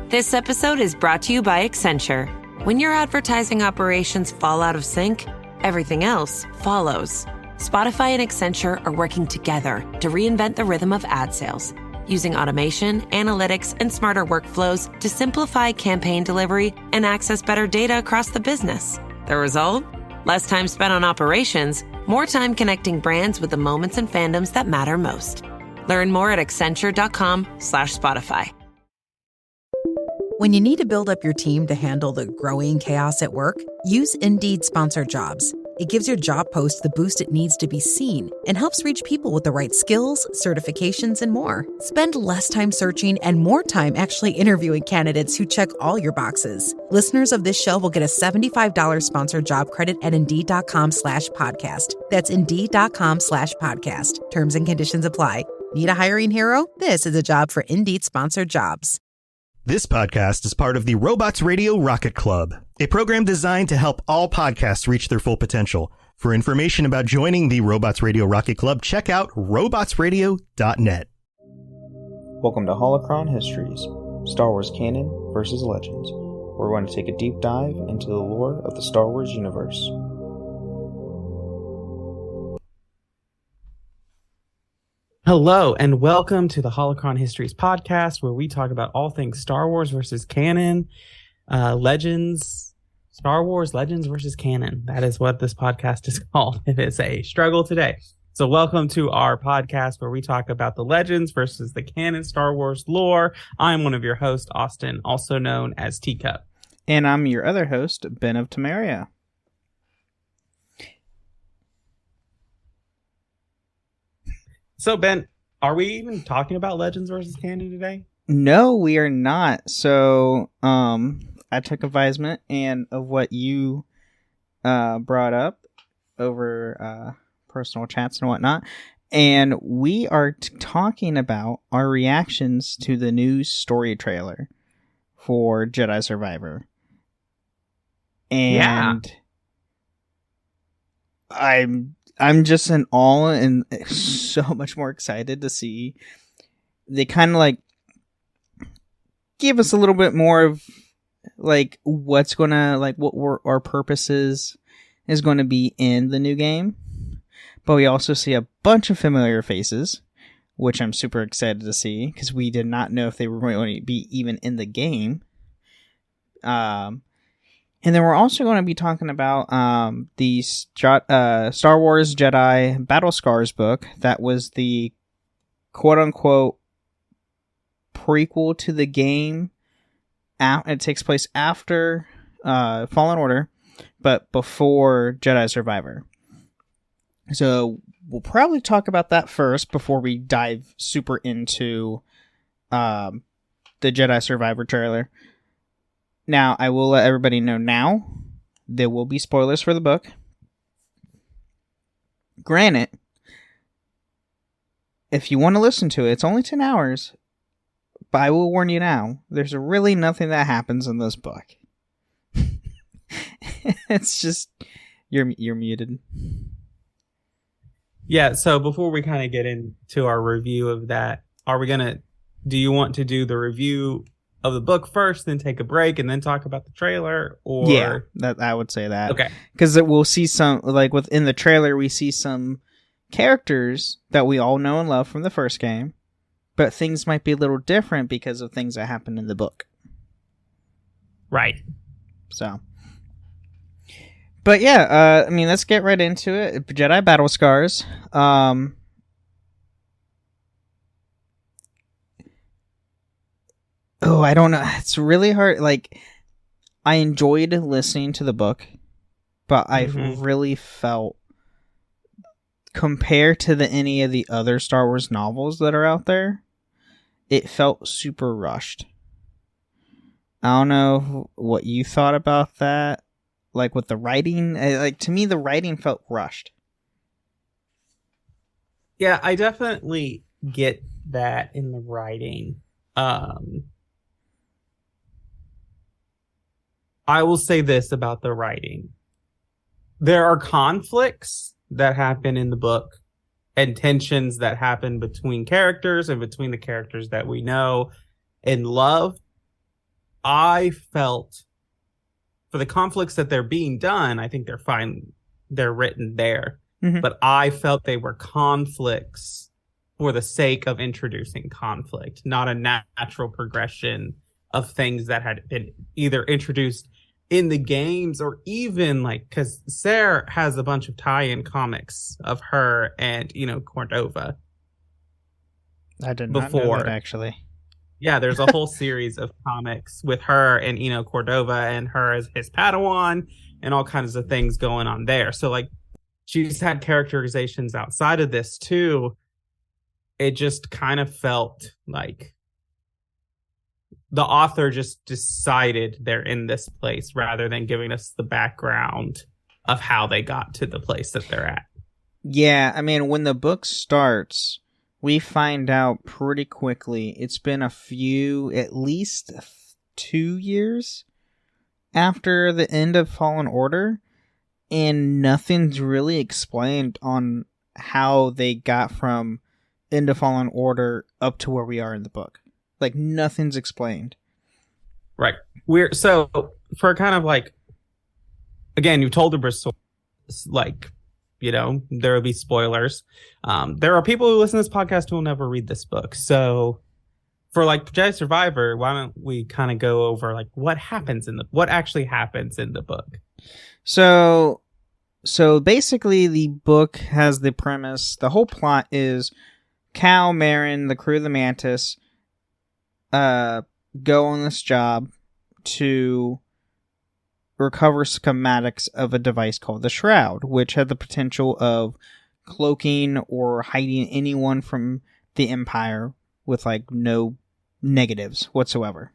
This episode is brought to you by Accenture. When your advertising operations fall out of sync, everything else follows. Spotify and Accenture are working together to reinvent the rhythm of ad sales, using automation, analytics, and smarter workflows to simplify campaign delivery and access better data across the business. The result? Less time spent on operations, more time connecting brands with the moments and fandoms that matter most. Learn more at accenture.com/Spotify. When you need to build up your team to handle the growing chaos at work, use Indeed Sponsored Jobs. It gives your job post the boost it needs to be seen and helps reach people with the right skills, certifications, and more. Spend less time searching and more time actually interviewing candidates who check all your boxes. Listeners of this show will get a $75 sponsored job credit at Indeed.com/podcast. That's Indeed.com/podcast. Terms and conditions apply. Need a hiring hero? This is a job for Indeed Sponsored Jobs. This podcast is part of the Robots Radio Rocket Club, a program designed to help all podcasts reach their full potential. For information about joining the Robots Radio Rocket Club, check out robotsradio.net. Welcome to Holocron Histories, Star Wars Canon versus Legends, where we're going to take a deep dive into the lore of the Star Wars universe. Hello, and welcome to the Holocron Histories podcast, where we talk about all things Star Wars versus canon, Legends, Star Wars Legends versus canon. That is what this podcast is called. It is a struggle today. So welcome to our podcast where we talk about the Legends versus the canon Star Wars lore. I'm one of your hosts, Austin, also known as Teacup. And I'm your other host, Ben of Temeria. So, Ben, are we even talking about Legends versus canon today? No, we are not. So, I took advisement and of what you brought up over personal chats and whatnot, and we are talking about our reactions to the new story trailer for Jedi Survivor. And I'm just in awe and so much more excited to see. They kind of like give us a little bit more of like what's gonna like what our purposes is going to be in the new game, but we also see a bunch of familiar faces, which I'm super excited to see because we did not know if they were going to be even in the game. And then we're also going to be talking about the Star Wars Jedi Battle Scars book. That was the quote-unquote prequel to the game. It takes place after Fallen Order, but before Jedi Survivor. So we'll probably talk about that first before we dive super into the Jedi Survivor trailer. Now, I will let everybody know now, there will be spoilers for the book. Granted, if you want to listen to it, it's only 10 hours, but I will warn you now, there's really nothing that happens in this book. It's just, you're muted. Yeah, so before we kind of get into our review of that, do you want to do the review of the book first, then take a break, and then talk about the trailer? Or yeah, I would say that. Okay, because we'll see some like within the trailer, we see some characters that we all know and love from the first game, but things might be a little different because of things that happened in the book. Right. So, but yeah, I mean, let's get right into it. Jedi Battle Scars. Oh, I don't know. It's really hard. Like, I enjoyed listening to the book, but I really felt, compared to any of the other Star Wars novels that are out there, it felt super rushed. I don't know what you thought about that. Like, with the writing, like, to me, the writing felt rushed. Yeah, I definitely get that in the writing. I will say this about the writing. There are conflicts that happen in the book and tensions that happen between characters and between the characters that we know and love. I felt for the conflicts that they're being done, I think they're fine. They're written there. Mhm. But I felt they were conflicts for the sake of introducing conflict, not a natural progression of things that had been either introduced in the games or even like, because Sarah has a bunch of tie-in comics of her and, Cordova. I did not know that, actually. Yeah, there's a whole series of comics with her and, Cordova and her as his Padawan and all kinds of things going on there. So, like, she's had characterizations outside of this, too. It just kind of felt like the author just decided they're in this place rather than giving us the background of how they got to the place that they're at. Yeah, I mean, when the book starts, we find out pretty quickly it's been at least 2 years after the end of Fallen Order, and nothing's really explained on how they got from end of Fallen Order up to where we are in the book. Like, nothing's explained. Right. So for kind of like, again, you told the story, like, there will be spoilers. There are people who listen to this podcast who will never read this book. So for like Jedi Survivor, why don't we kind of go over like what actually happens in the book? So basically the book has the premise, the whole plot is Cal, Marin, the crew of the Mantis, go on this job to recover schematics of a device called the Shroud, which had the potential of cloaking or hiding anyone from the Empire with like no negatives whatsoever.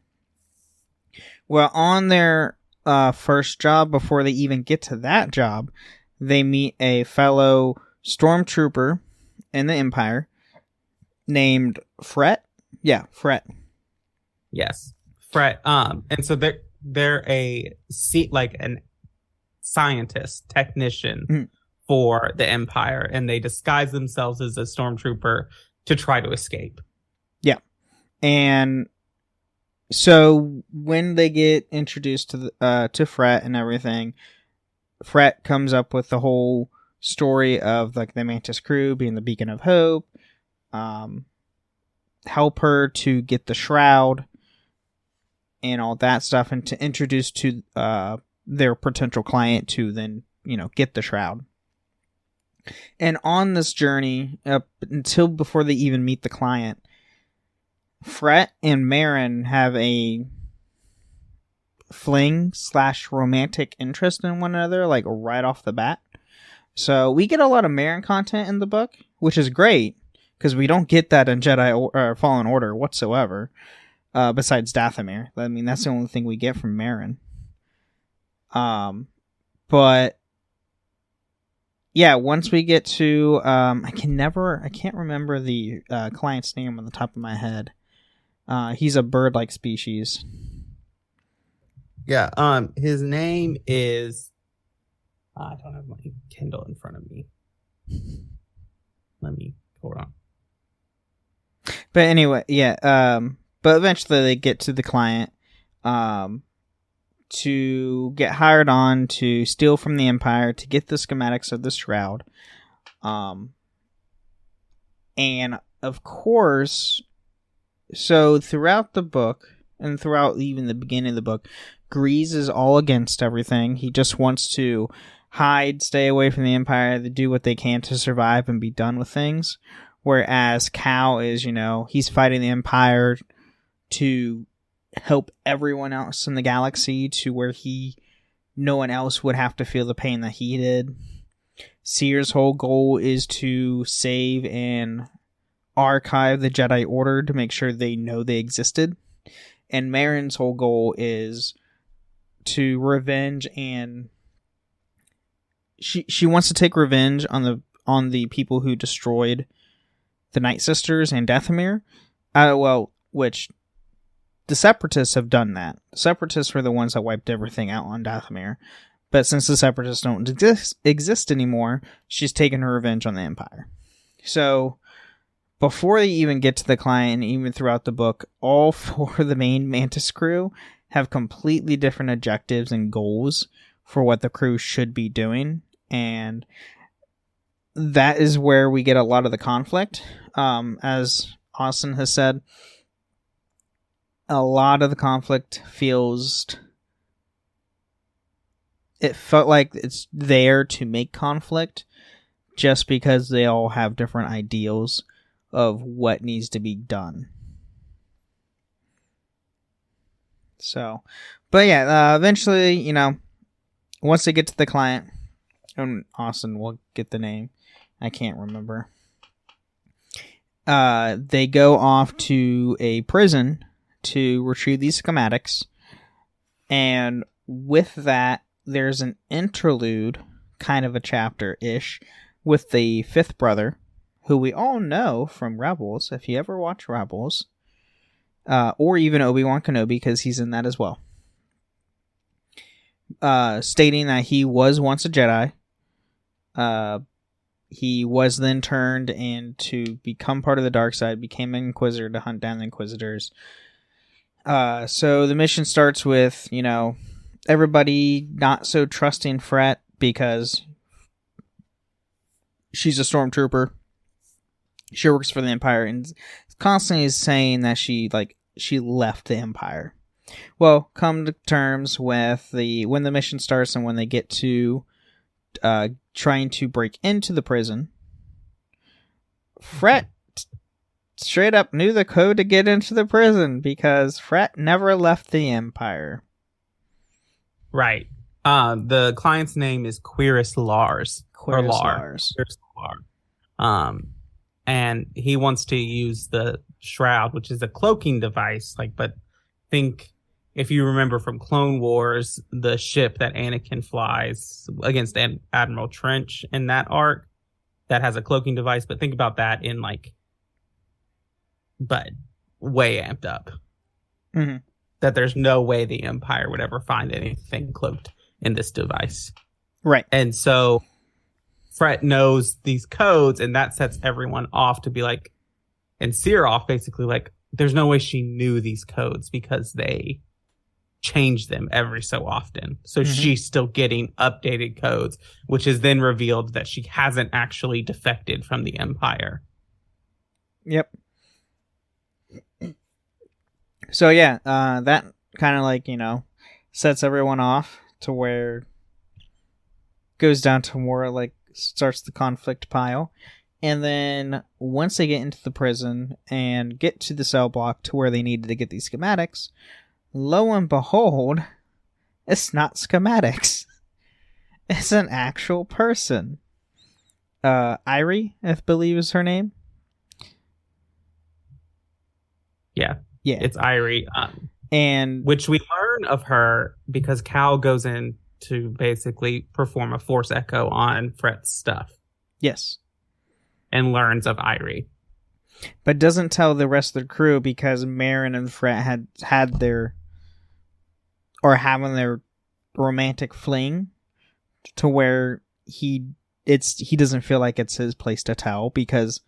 Well, on their first job, before they even get to that job, they meet a fellow stormtrooper in the Empire named Fret. Yeah, Fret. Yes, Fret. And so they're a scientist, technician for the Empire, and they disguise themselves as a stormtrooper to try to escape. Yeah, and so when they get introduced to Fret and everything, Fret comes up with the whole story of like the Mantis crew being the beacon of hope, help her to get the Shroud and all that stuff, and to introduce to their potential client to then, get the Shroud. And on this journey, up until before they even meet the client, Fret and Marin have a fling/romantic interest in one another, like right off the bat. So we get a lot of Marin content in the book, which is great, because we don't get that in Jedi or Fallen Order whatsoever. Besides Dathomir. I mean, that's the only thing we get from Marin. But yeah, once we get to I can't remember the client's name on the top of my head. He's a bird-like species. Yeah, his name is I don't have my Kindle in front of me. Hold on. But anyway, yeah, but eventually they get to the client to get hired on to steal from the Empire to get the schematics of the Shroud. And of course, so throughout the book and throughout even the beginning of the book, Grease is all against everything. He just wants to hide, stay away from the Empire, to do what they can to survive and be done with things. Whereas Cal is, he's fighting the Empire to help everyone else in the galaxy to where no one else would have to feel the pain that he did. Seer's whole goal is to save and archive the Jedi Order to make sure they know they existed. And Marin's whole goal is to revenge, and she wants to take revenge on the people who destroyed the Night Sisters and Dathomir. Which the Separatists have done that. The Separatists were the ones that wiped everything out on Dathomir. But since the Separatists don't exist anymore, she's taken her revenge on the Empire. So, before they even get to the client, and even throughout the book, all four of the main Mantis crew have completely different objectives and goals for what the crew should be doing, and that is where we get a lot of the conflict. As Austin has said, a lot of the conflict it felt like it's there to make conflict just because they all have different ideals of what needs to be done. So, but yeah, eventually, you know, once they get to the client, and Austin will get the name, I can't remember. They go off to a prison to retrieve these schematics, and with that, there's an interlude, kind of a chapter-ish, with the fifth brother, who we all know from Rebels, if you ever watch Rebels, or even Obi-Wan Kenobi, because he's in that as well. Stating that he was once a Jedi. He was then turned in to become part of the dark side, became an Inquisitor to hunt down the Inquisitors. So the mission starts with, you know, everybody not so trusting Fret because she's a stormtrooper. She works for the Empire and constantly is saying that she left the Empire. Well, come to terms with when the mission starts and when they get to trying to break into the prison. Fret straight up knew the code to get into the prison because Fret never left the Empire. Right. The client's name is Quirrus Lars. Lars. Quirrus Lar. And he wants to use the shroud, which is a cloaking device. But think, if you remember from Clone Wars, the ship that Anakin flies against Admiral Trench in that arc, that has a cloaking device. But think about that in but way amped up. Mm-hmm. That there's no way the Empire would ever find anything cloaked in this device. Right. And so Fret knows these codes, and that sets everyone off to be and Seer off basically there's no way she knew these codes because they change them every so often. So she's still getting updated codes, which is then revealed that she hasn't actually defected from the Empire. Yep. So yeah, that kind of sets everyone off to where goes down to more starts the conflict pile. And then once they get into the prison and get to the cell block to where they needed to get these schematics, lo and behold, it's not schematics. It's an actual person. Irie, I believe is her name. Yeah. Yeah. It's Irie. And which we learn of her because Cal goes in to basically perform a Force Echo on Fret's stuff. Yes. And learns of Irie. But doesn't tell the rest of the crew because Marin and Fret having their romantic fling to where he doesn't feel like it's his place to tell because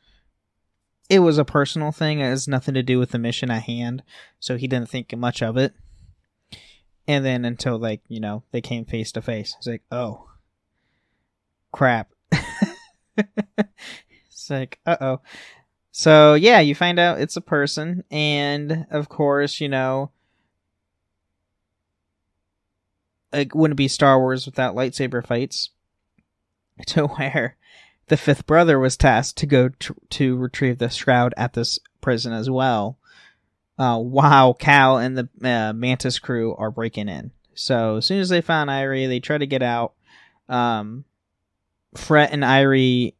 it was a personal thing. It has nothing to do with the mission at hand, so he didn't think much of it. And then until they came face to face, it's oh crap. It's uh-oh. So yeah, you find out it's a person, and of course, it wouldn't be Star Wars without lightsaber fights. To where the fifth brother was tasked to go to retrieve the shroud at this prison as well, while Cal and the Mantis crew are breaking in. So as soon as they found Irie, they try to get out. Fret and Irie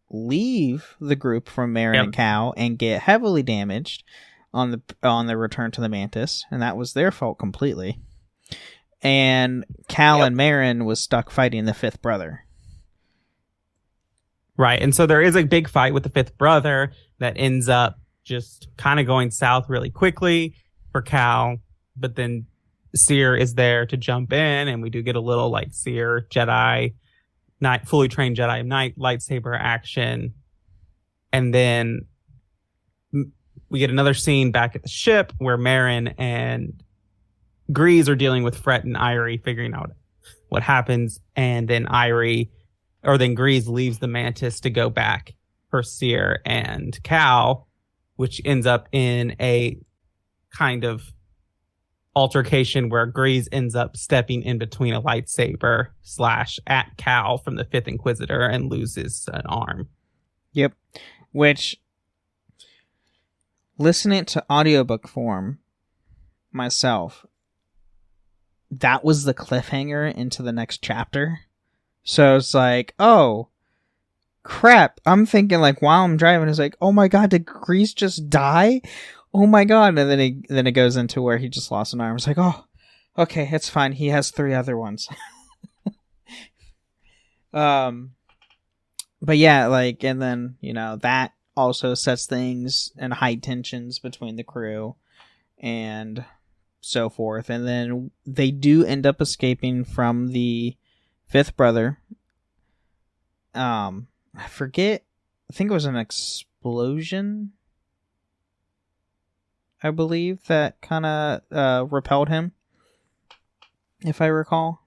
leave the group from Marin and Cal and get heavily damaged on the return to the Mantis, and that was their fault completely. And Cal and Marin was stuck fighting the fifth brother. Right, and so there is a big fight with the fifth brother that ends up just kind of going south really quickly for Cal, but then Seer is there to jump in, and we do get a little Seer Jedi Knight, fully trained Jedi Knight lightsaber action, and then we get another scene back at the ship where Marin and Grease are dealing with Fret and Irie figuring out what happens, and then Grease leaves the Mantis to go back for Seer and Cal, which ends up in a kind of altercation where Grease ends up stepping in between a lightsaber / at Cal from the Fifth Inquisitor and loses an arm. Yep. Which, listening to audiobook form myself, that was the cliffhanger into the next chapter. So it's like, oh, crap. I'm thinking, like, while I'm driving, it's like, oh my god, did Grease just die? Oh my god. And then it goes into where he just lost an arm. It's like, oh, okay, it's fine. He has 3 other ones. But yeah, like, and then, that also sets things in high tensions between the crew and so forth. And then they do end up escaping from the 5th brother. I forget. I think it was an explosion, I believe, that kind of repelled him, if I recall.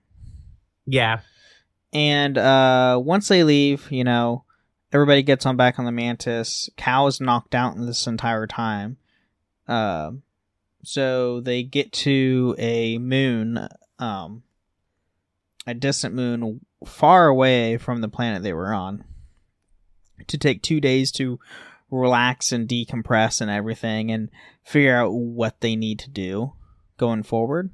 Yeah. And once they leave, everybody gets on back on the Mantis. Cal is knocked out in this entire time. So they get to a moon, a distant moon far away from the planet they were on, to take 2 days to relax and decompress and everything and figure out what they need to do going forward.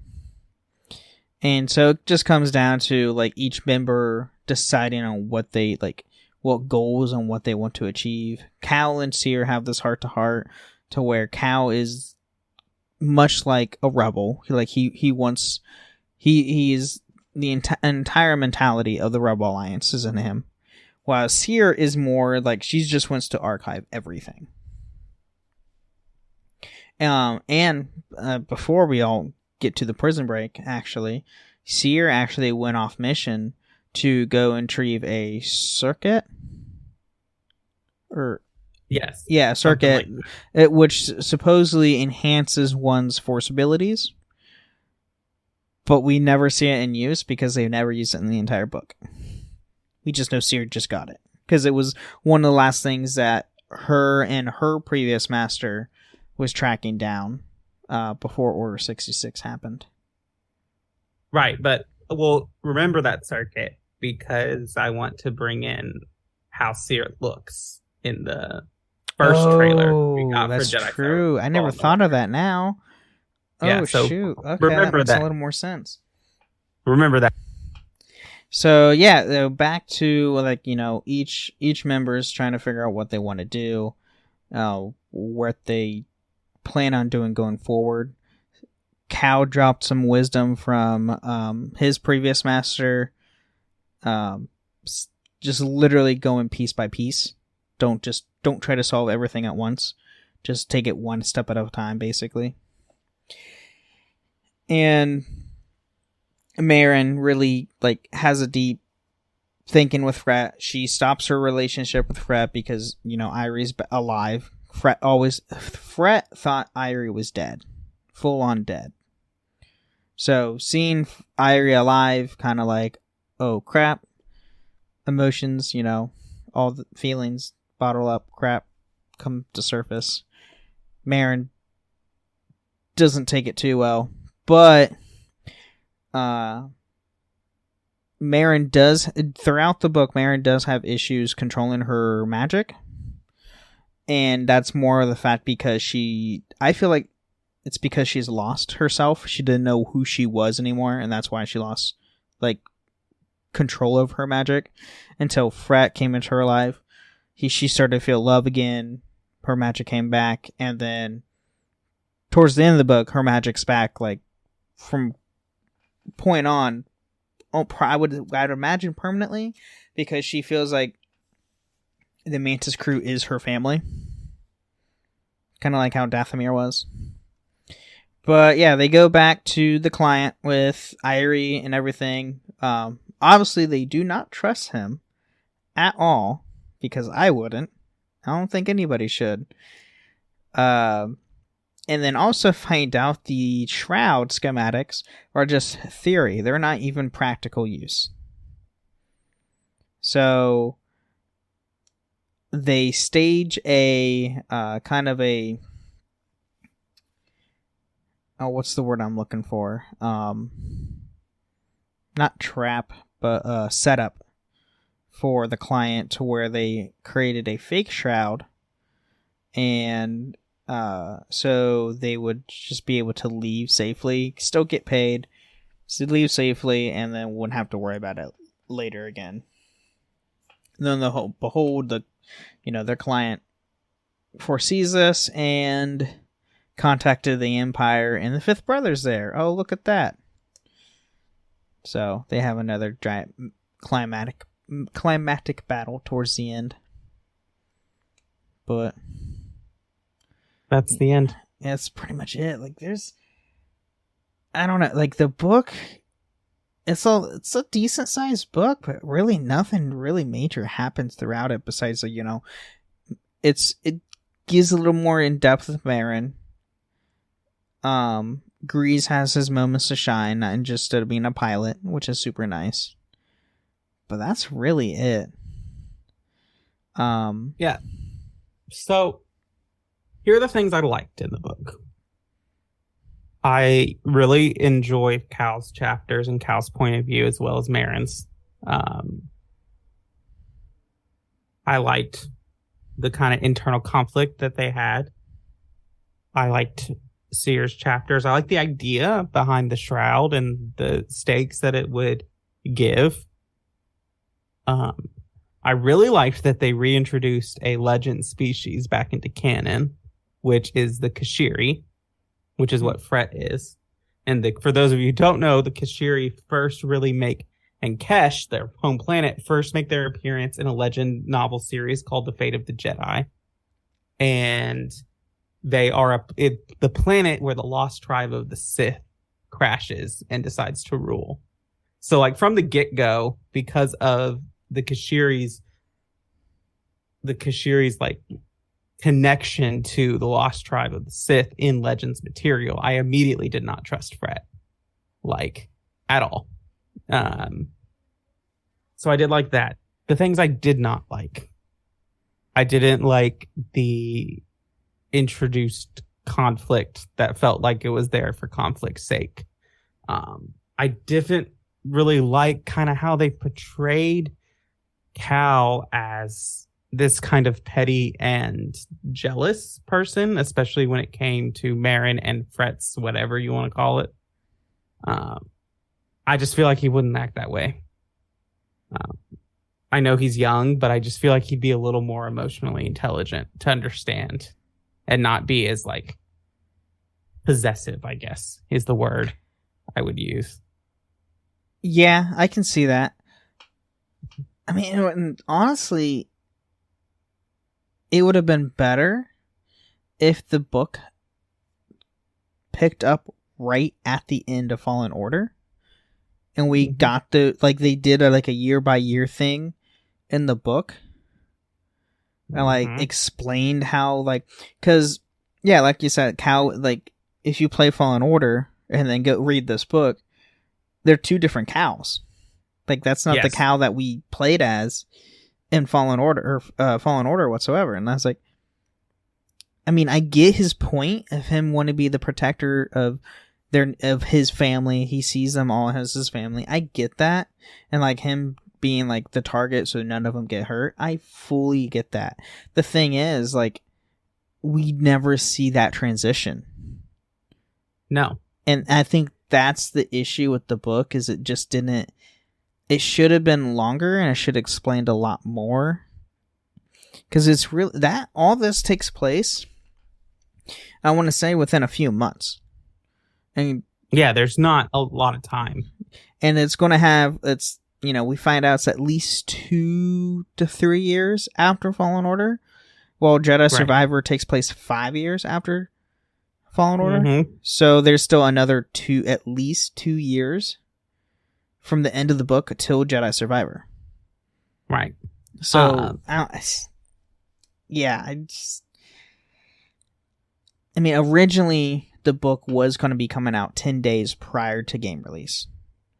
And so it just comes down to, like, each member deciding on what they, like, what goals and what they want to achieve. Cal and Seer have this heart-to-heart to where Cal is much like a rebel. He wants, he is the entire mentality of the Rebel Alliance is in him. While Seer is more like, she just wants to archive everything. And before we all get to the prison break, actually, Seer actually went off mission to go and retrieve a circuit. Yes. Yeah, a circuit, like which supposedly enhances one's force abilities. But we never see it in use because they've never used it in the entire book. We just know Seer just got it. Because it was one of the last things that her and her previous master was tracking down before Order 66 happened. Right, but we'll remember that circuit because I want to bring in how Seer looks in the first trailer we got that's for Jedi. True. I never thought of that now. Yeah, oh, so shoot. Okay, remember that makes that. a little more sense. Remember that. So, yeah, back to, like, each member is trying to figure out what they want to do, what they plan on doing going forward. Cal dropped some wisdom from his previous master. Just literally going piece by piece. Don't try to solve everything at once. Just take it one step at a time, basically. And Marin really, like, has a deep thinking with Fret. She stops her relationship with Fret because, Irie's alive. Fret thought Irie was dead. Full on dead. So seeing Irie alive, kind of like, oh crap. Emotions, all the feelings bottle up, crap, come to surface. Marin doesn't take it too well. But Marin does, throughout the book, Marin does have issues controlling her magic. And that's more of the fact because I feel like it's because she's lost herself. She didn't know who she was anymore, and that's why she lost, like, control of her magic until Fret came into her life. She started to feel love again. Her magic came back, and then towards the end of the book, her magic's back, like, from point on. I'd imagine permanently, because she feels like the Mantis crew is her family. Kind of like how Dathomir was. But yeah, they go back to the client with Irie and everything. Obviously, they do not trust him at all, because I wouldn't. I don't think anybody should. And then also find out the shroud schematics are just theory. They're not even practical use. So they stage a kind of a... Oh, what's the word I'm looking for? Not trap, but setup for the client to where they created a fake shroud. And so they would just be able to leave safely, still get paid, leave safely, and then wouldn't have to worry about it later again. And then their client foresees this and contacted the Empire, and the Fifth Brother's there. Oh, look at that! So they have another giant climactic battle towards the end. But that's the end. That's pretty much it. Like, I don't know. Like, the book, it's a decent sized book, but really nothing really major happens throughout it besides, it gives a little more in depth with Marin. Grease has his moments to shine, not just being a pilot, which is super nice. But that's really it. Yeah. So, here are the things I liked in the book. I really enjoy Cal's chapters and Cal's point of view as well as Marin's. I liked the kind of internal conflict that they had. I liked Seer's chapters. I like the idea behind the shroud and the stakes that it would give. I really liked that they reintroduced a legend species back into canon, which is the Kashiri, which is what Fret is. And for those of you who don't know, the Kashiri first really and Kesh, their home planet, first make their appearance in a legend novel series called The Fate of the Jedi. And they are the planet where the lost tribe of the Sith crashes and decides to rule. So, like, from the get-go, because of the Kashiri's like connection to the lost tribe of the Sith in Legends material, I immediately did not trust Fret, like, at all. So I did like that. The things I did not like, I didn't like the introduced conflict that felt like it was there for conflict's sake. I didn't really like kind of how they portrayed Cal as this kind of petty and jealous person, especially when it came to Marin and Fret's, whatever you want to call it. I just feel like he wouldn't act that way. I know he's young, but I just feel like he'd be a little more emotionally intelligent to understand and not be as, like, possessive, I guess, is the word I would use. Yeah, I can see that. I mean, honestly, it would have been better if the book picked up right at the end of Fallen Order. And we got they did a year by year thing in the book. And explained how, cause yeah, like you said, Cal, if you play Fallen Order and then go read this book, they're two different Cals. That's not the Cal that we played as in Fallen Order whatsoever. And I was like, I mean, I get his point of him wanting to be the protector of his family. He sees them all as his family. I get that. And him being the target so none of them get hurt. I fully get that. The thing is, we never see that transition. No. And I think that's the issue with the book, is it just didn't. It should have been longer, and it should have explained a lot more. Because it's really that all this takes place, I want to say, within a few months. And yeah, there's not a lot of time. And it's going to have, we find out it's at least 2 to 3 years after Fallen Order. While Jedi Survivor takes place 5 years after Fallen Order. Mm-hmm. So there's still another at least 2 years from the end of the book till Jedi Survivor. Right. So, I mean, originally the book was going to be coming out 10 days prior to game release.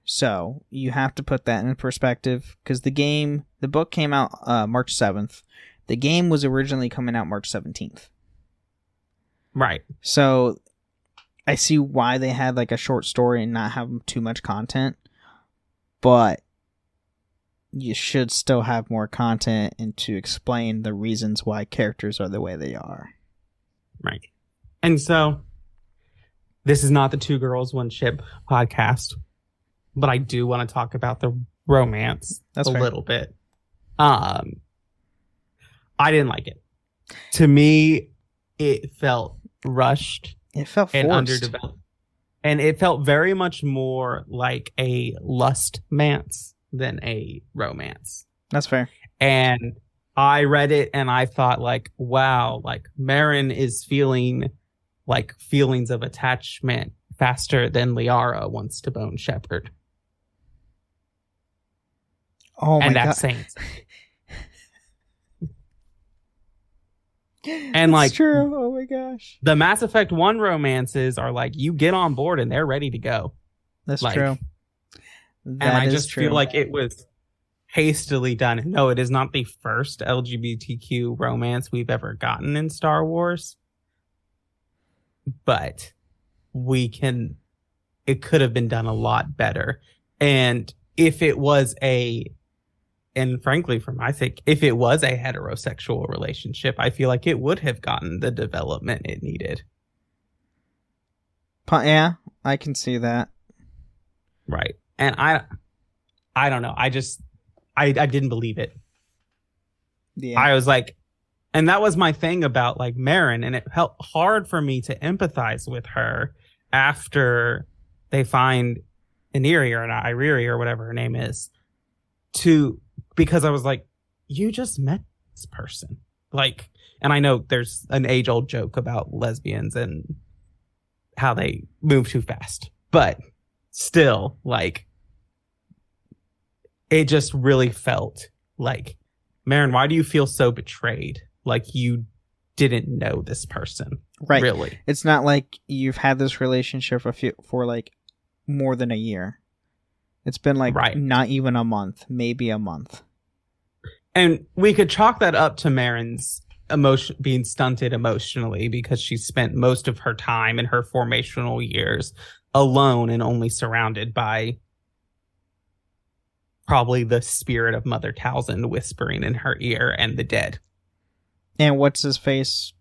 So you have to put that in perspective, because the book came out March 7th. The game was originally coming out March 17th. Right. So I see why they had like a short story and not have too much content, but you should still have more content and to explain the reasons why characters are the way they are. Right. And so this is not the Two Girls One Ship podcast, but I do want to talk about the romance That's a fair. little bit. I didn't like it. To me, it felt rushed. It felt forced. And underdeveloped. And it felt very much more like a lust mance than a romance. That's fair. And I read it and I thought, like, wow, like Marin is feeling like feelings of attachment faster than Liara wants to bone Shepard. Oh my And god. that's saying something. And like, That's true. Oh my gosh. the Mass Effect 1 romances are like, you get on board and they're ready to go. That's like, true. And That I is just true. feel like it was hastily done. No, it is not the first LGBTQ romance we've ever gotten in Star Wars. But it could have been done a lot better. And if it was and frankly, for my sake, if it was a heterosexual relationship, I feel like it would have gotten the development it needed. Yeah, I can see that. Right. And I don't know. I didn't believe it. Yeah. I was like, and that was my thing about like Marin, and it felt hard for me to empathize with her after they find Iniri or Iriri or whatever her name is, because I was like, you just met this person. Like, and I know there's an age-old joke about lesbians and how they move too fast, but still, like, it just really felt like, Marin, why do you feel so betrayed? Like you didn't know this person. Right. Really. It's not like you've had this relationship for like more than a year. It's been like not even a month, maybe a month. And we could chalk that up to Marin's being stunted emotionally, because she spent most of her time in her formational years alone and only surrounded by probably the spirit of Mother Talzin whispering in her ear and the dead. And what's his face?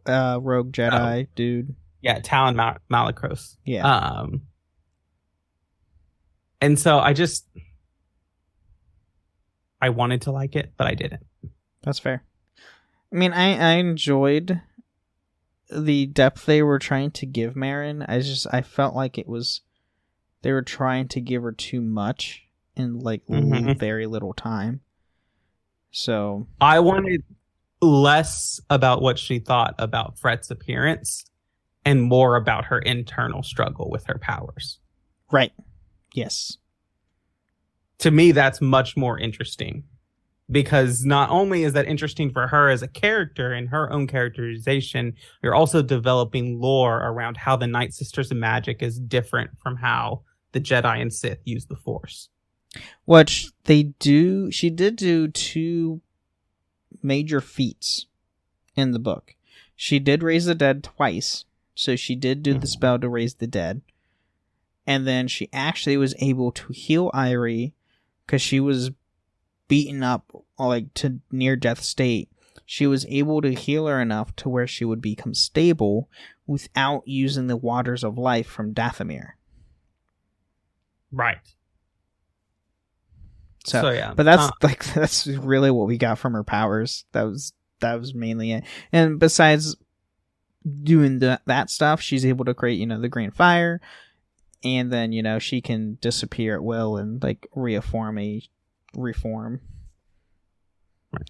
Rogue Jedi dude. Yeah, Talon Malakros. Yeah. And so I wanted to like it, but I didn't. That's fair. I mean, I enjoyed the depth they were trying to give Marin. I felt like they were trying to give her too much in like very little time. So I wanted less about what she thought about Fret's appearance and more about her internal struggle with her powers. Right. Yes. To me, that's much more interesting, because not only is that interesting for her as a character and her own characterization, you're also developing lore around how the Night Sisters of magic is different from how the Jedi and Sith use the Force. Which she did do 2 major feats in the book. She did raise the dead twice, so she did do the spell to raise the dead. And then she actually was able to heal Irie, because she was beaten up like to near death state. She was able to heal her enough to where she would become stable without using the waters of life from Dathomir. Right. So yeah. But that's really what we got from her powers. That was mainly it. And besides doing that stuff, she's able to create, the green fire, and then, she can disappear at will and like reform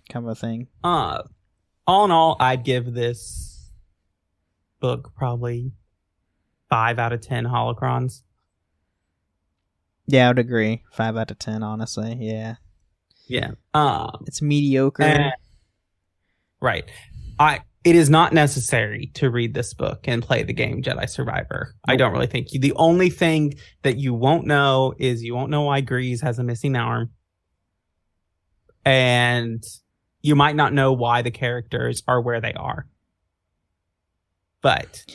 kind of a thing. All in all, I'd give this book probably 5 out of 10 holocrons. Yeah, I would agree. 5 out of 10, honestly. Yeah. Yeah. It's mediocre. Right. it is not necessary to read this book and play the game Jedi Survivor. Nope. I don't really think. The only thing that you won't know is you won't know why Grease has a missing arm. And you might not know why the characters are where they are. But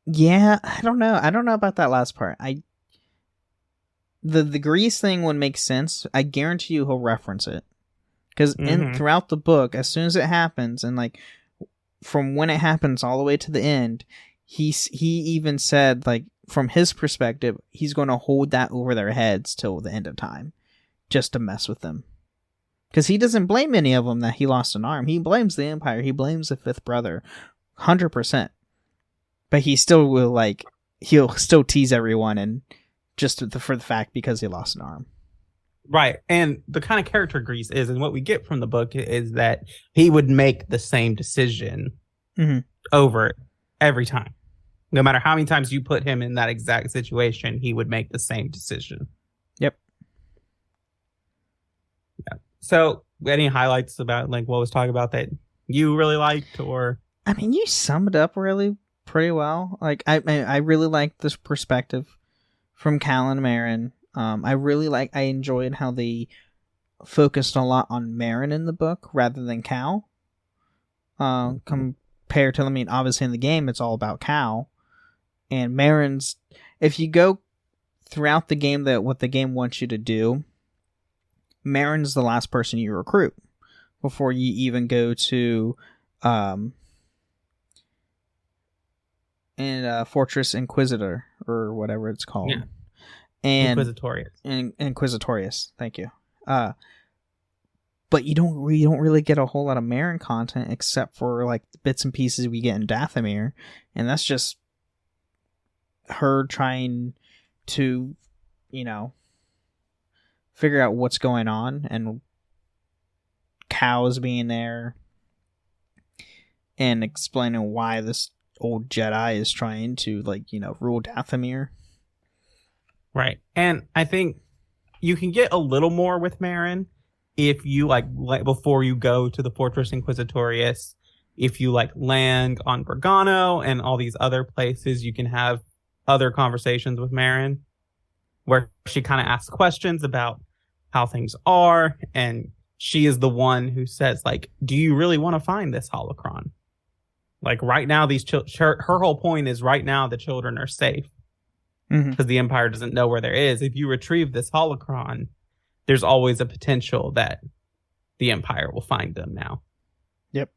yeah, I don't know. I don't know about that last part. The Grease thing would make sense. I guarantee you he'll reference it. Because throughout the book, as soon as it happens, and like from when it happens all the way to the end, he even said, like, from his perspective, he's going to hold that over their heads till the end of time, just to mess with them. Because he doesn't blame any of them that he lost an arm. He blames the Empire. He blames the Fifth Brother, 100%. But he still will, like, he'll still tease everyone, and just for the fact because he lost an arm. Right. And the kind of character Grease is, and what we get from the book is that he would make the same decision over every time. No matter how many times you put him in that exact situation, he would make the same decision. Yep. Yeah. So, any highlights about like what was talking about that you really liked, or? I mean, you summed it up really pretty well. Like, I really liked this perspective from Cal and Marin. I enjoyed how they focused a lot on Marin in the book rather than Cal. Compared to, I mean, obviously in the game it's all about Cal, and Marin's. If you go throughout the game, what the game wants you to do, Marin's the last person you recruit before you even go to Fortress Inquisitor or whatever it's called. Yeah. And Inquisitorius. Thank you. But you don't really get a whole lot of Marin content except for like the bits and pieces we get in Dathomir, and that's just her trying to, figure out what's going on, and Cal's being there and explaining why this old Jedi is trying to rule Dathomir. Right. And I think you can get a little more with Marin if you like before you go to the Fortress Inquisitorius. If you land on Bergano and all these other places, you can have other conversations with Marin where she kind of asks questions about how things are, and she is the one who says, do you really want to find this holocron? Right now, her whole point is right now the children are safe. Because the Empire doesn't know where there is. If you retrieve this holocron, there's always a potential that the Empire will find them now. Yep.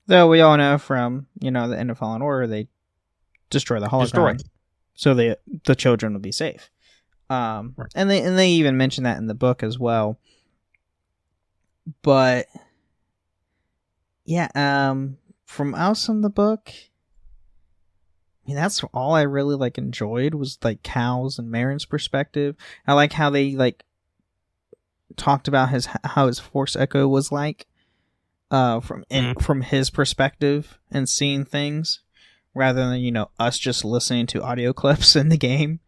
Though we all know from, the end of Fallen Order, they destroy the holocron. So the children will be safe. Right. And they even mention that in the book as well. But yeah, from else in the book, I mean, that's all I really enjoyed was Cal's and Marin's perspective. I like how they talked about how his Force Echo was from his perspective and seeing things rather than us just listening to audio clips in the game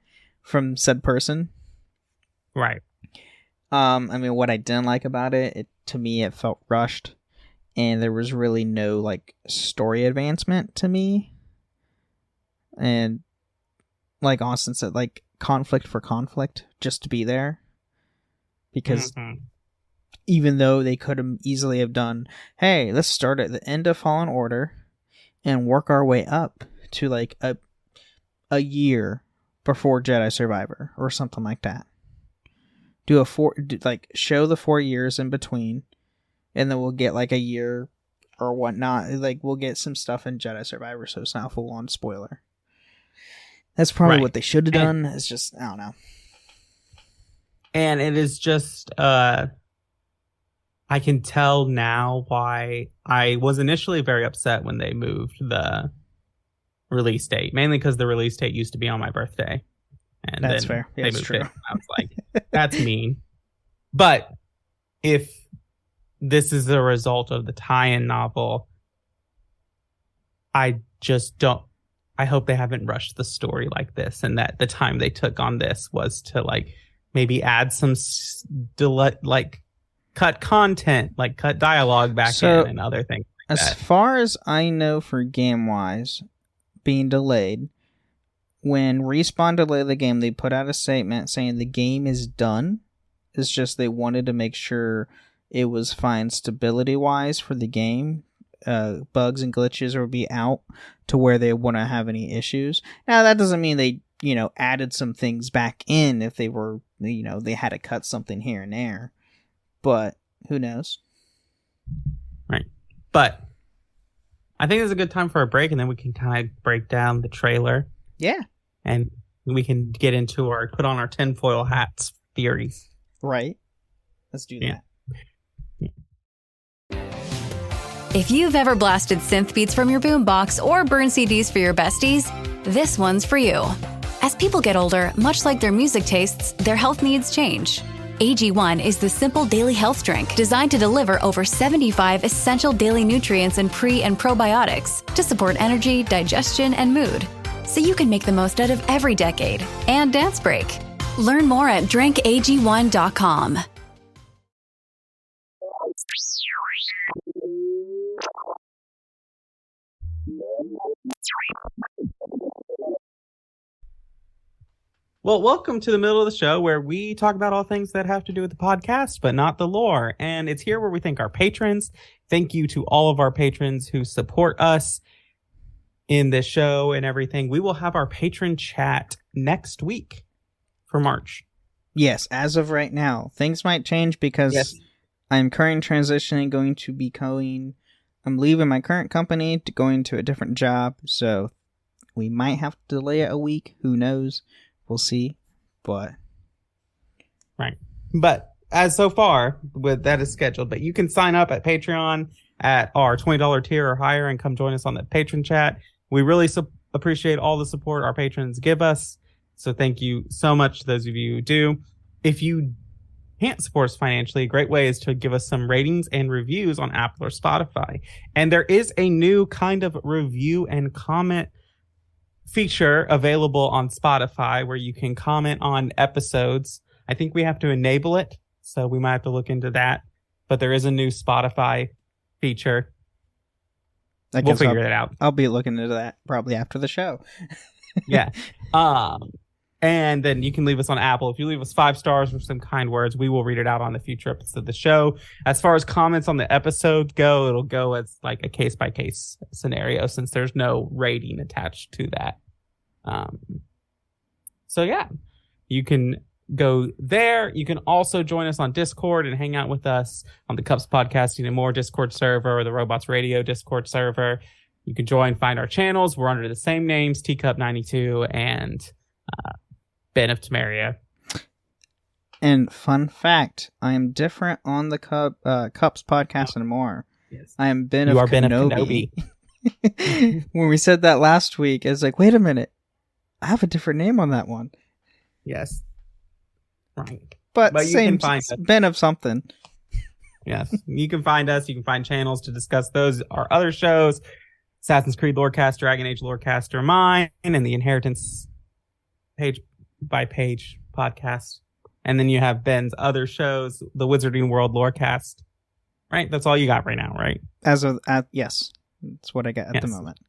from said person. Right. I mean, what I didn't like about it, to me it felt rushed, and there was really no story advancement to me. And like Austin said, conflict for conflict, just to be there. Because even though they could have easily have done, hey, let's start at the end of Fallen Order and work our way up to a year before Jedi Survivor or something like that. Show the 4 years in between, and then we'll get a year or whatnot. We'll get some stuff in Jedi Survivor, so it's not full on spoiler. That's probably what they should have done. It's just, I don't know. And it is just, I can tell now why I was initially very upset when they moved the release date. Mainly because the release date used to be on my birthday. And that's fair. Yeah, that's true. I was like, that's mean. But if this is a result of the tie-in novel, I just don't. I hope they haven't rushed the story like this, and that the time they took on this was to maybe add some cut content, cut dialogue back in and other things. As far as I know for game-wise, being delayed, when Respawn delayed the game, they put out a statement saying the game is done. It's just they wanted to make sure it was fine stability-wise for the game. Bugs and glitches would be out to where they wouldn't have any issues. Now, that doesn't mean they, added some things back in if they were, they had to cut something here and there. But who knows? Right. But I think it's a good time for a break, and then we can kind of break down the trailer. Yeah. And we can get into put on our tinfoil hats theories. Right. Let's do that. If you've ever blasted synth beats from your boombox or burned CDs for your besties, this one's for you. As people get older, much like their music tastes, their health needs change. AG1 is the simple daily health drink designed to deliver over 75 essential daily nutrients and pre- and probiotics to support energy, digestion, and mood, so you can make the most out of every decade and dance break. Learn more at drinkag1.com. Well, welcome to the middle of the show where we talk about all things that have to do with the podcast, but not the lore. And it's here where we thank our patrons. Thank you to all of our patrons who support us in this show and everything. We will have our patron chat next week for March. Yes, as of right now. Things might change because I'm currently transitioning, I'm leaving my current company to going to a different job, so we might have to delay it a week. Who knows? We'll see. But as so far, that is scheduled. But you can sign up at Patreon at our $20 tier or higher and come join us on the patron chat. We really appreciate all the support our patrons give us. So thank you so much to those of you who do. If you can't support us financially, a great way is to give us some ratings and reviews on Apple or Spotify. And there is a new kind of review and comment feature available on Spotify where you can comment on episodes. I think we have to enable it, so we might have to look into that. But there is a new Spotify feature. We'll figure it out. I'll be looking into that probably after the show. Yeah. And then you can leave us on Apple. If you leave us 5 stars or some kind words, we will read it out on the future episode of the show. As far as comments on the episode go, it'll go as like a case-by-case scenario since there's no rating attached to that. So yeah, you can go there. You can also join us on Discord and hang out with us on the Cups Podcasting and More Discord server or the Robots Radio Discord server. You can find our channels. We're under the same names, Teacup92 and Ben of Temeria. And fun fact, I am different on the Cups Podcast and More. Yes. I am Ben You of are Ben of Kenobi. When we said that last week, I was like, wait a minute. I have a different name on that one. Yes. Right. But you same, can find us. Ben of something. Yes. You can find us. You can find channels to discuss those. Our other shows, Assassin's Creed Lorecast, Dragon Age Lorecast are mine, and the Inheritance page by page podcast. And then you have Ben's other shows, the Wizarding World Lorecast. Right? That's all you got right now, right? Yes. That's what I got at the moment.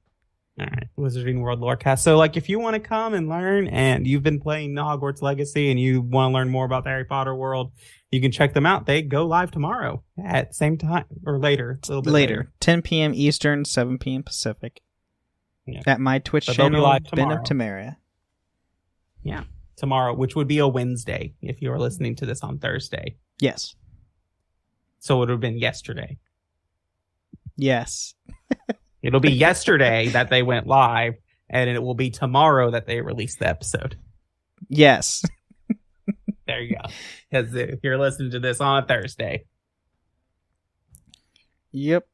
All right. Wizarding World Lorecast. So, if you want to come and learn and you've been playing Hogwarts Legacy and you want to learn more about the Harry Potter world, you can check them out. They go live tomorrow at the same time or later. A little bit later. 10 p.m. Eastern, 7 p.m. Pacific. Yeah. At my Twitch channel, Ben of Temeria. Yeah. Tomorrow, which would be a Wednesday if you were listening to this on Thursday. Yes. So it would have been yesterday. Yes. It'll be yesterday that they went live, and it will be tomorrow that they release the episode. Yes. There you go. Because if you're listening to this on a Thursday. Yep.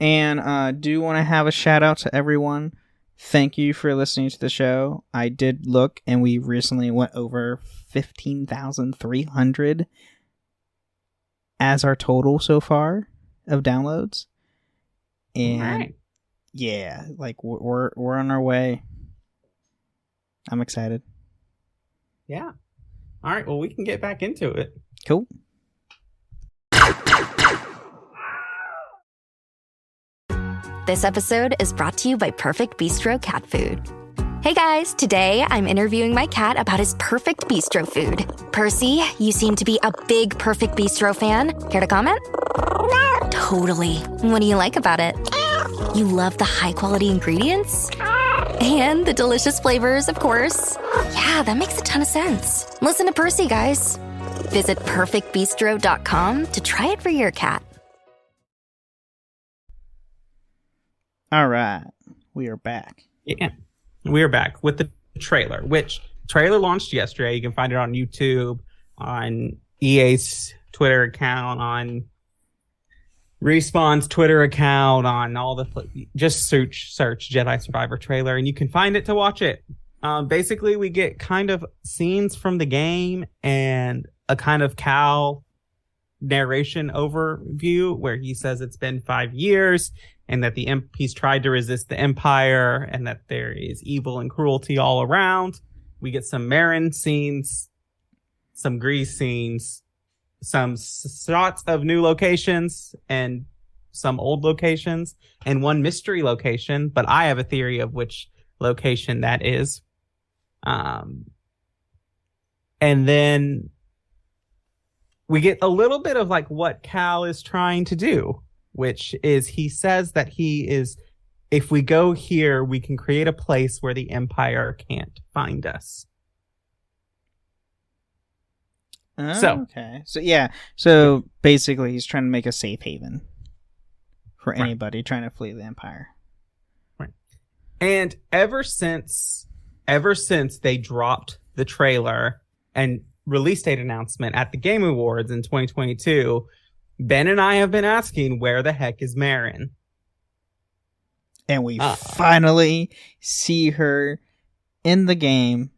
And do want to have a shout out to everyone. Thank you for listening to the show. I did look, and we recently went over 15,300 as our total so far of downloads. And yeah, we're on our way. I'm excited. Yeah. All right. Well, we can get back into it. Cool. This episode is brought to you by Perfect Bistro Cat Food. Hey guys, today I'm interviewing my cat about his perfect bistro food. Percy, you seem to be a big Perfect Bistro fan. Care to comment? Totally. What do you like about it? You love the high-quality ingredients? And the delicious flavors, of course. Yeah, that makes a ton of sense. Listen to Percy, guys. Visit perfectbistro.com to try it for your cat. All right, we are back. Yeah, we're back with the trailer, which trailer launched yesterday. You can find it on YouTube, on EA's Twitter account, on Respawn's Twitter account, on all the... Just search Jedi Survivor trailer, and you can find it to watch it. Basically, we get kind of scenes from the game and a kind of Cal narration overview where he says it's been 5 years and that he's tried to resist the Empire and that there is evil and cruelty all around. We get some Marin scenes, some Grease scenes, some shots of new locations and some old locations, and one mystery location, but I have a theory of which location that is. And then we get a little bit of like what Cal is trying to do, which is he says that if we go here, we can create a place where the Empire can't find us. Oh, okay. So yeah. So basically he's trying to make a safe haven for anybody trying to flee the Empire. Right. And ever since they dropped the trailer and release date announcement at the Game Awards in 2022, Ben and I have been asking, where the heck is Marin? And we finally see her in the game.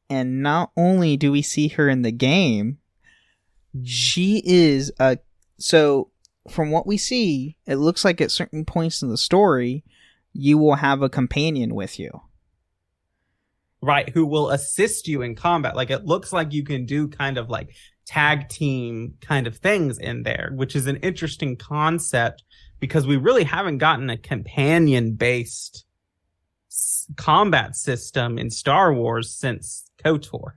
And not only do we see her in the game, she is so from what we see, it looks like at certain points in the story, you will have a companion with you. Right, who will assist you in combat. Like, it looks like you can do kind of like tag team kind of things in there, which is an interesting concept because we really haven't gotten a companion-based combat system in Star Wars since KOTOR.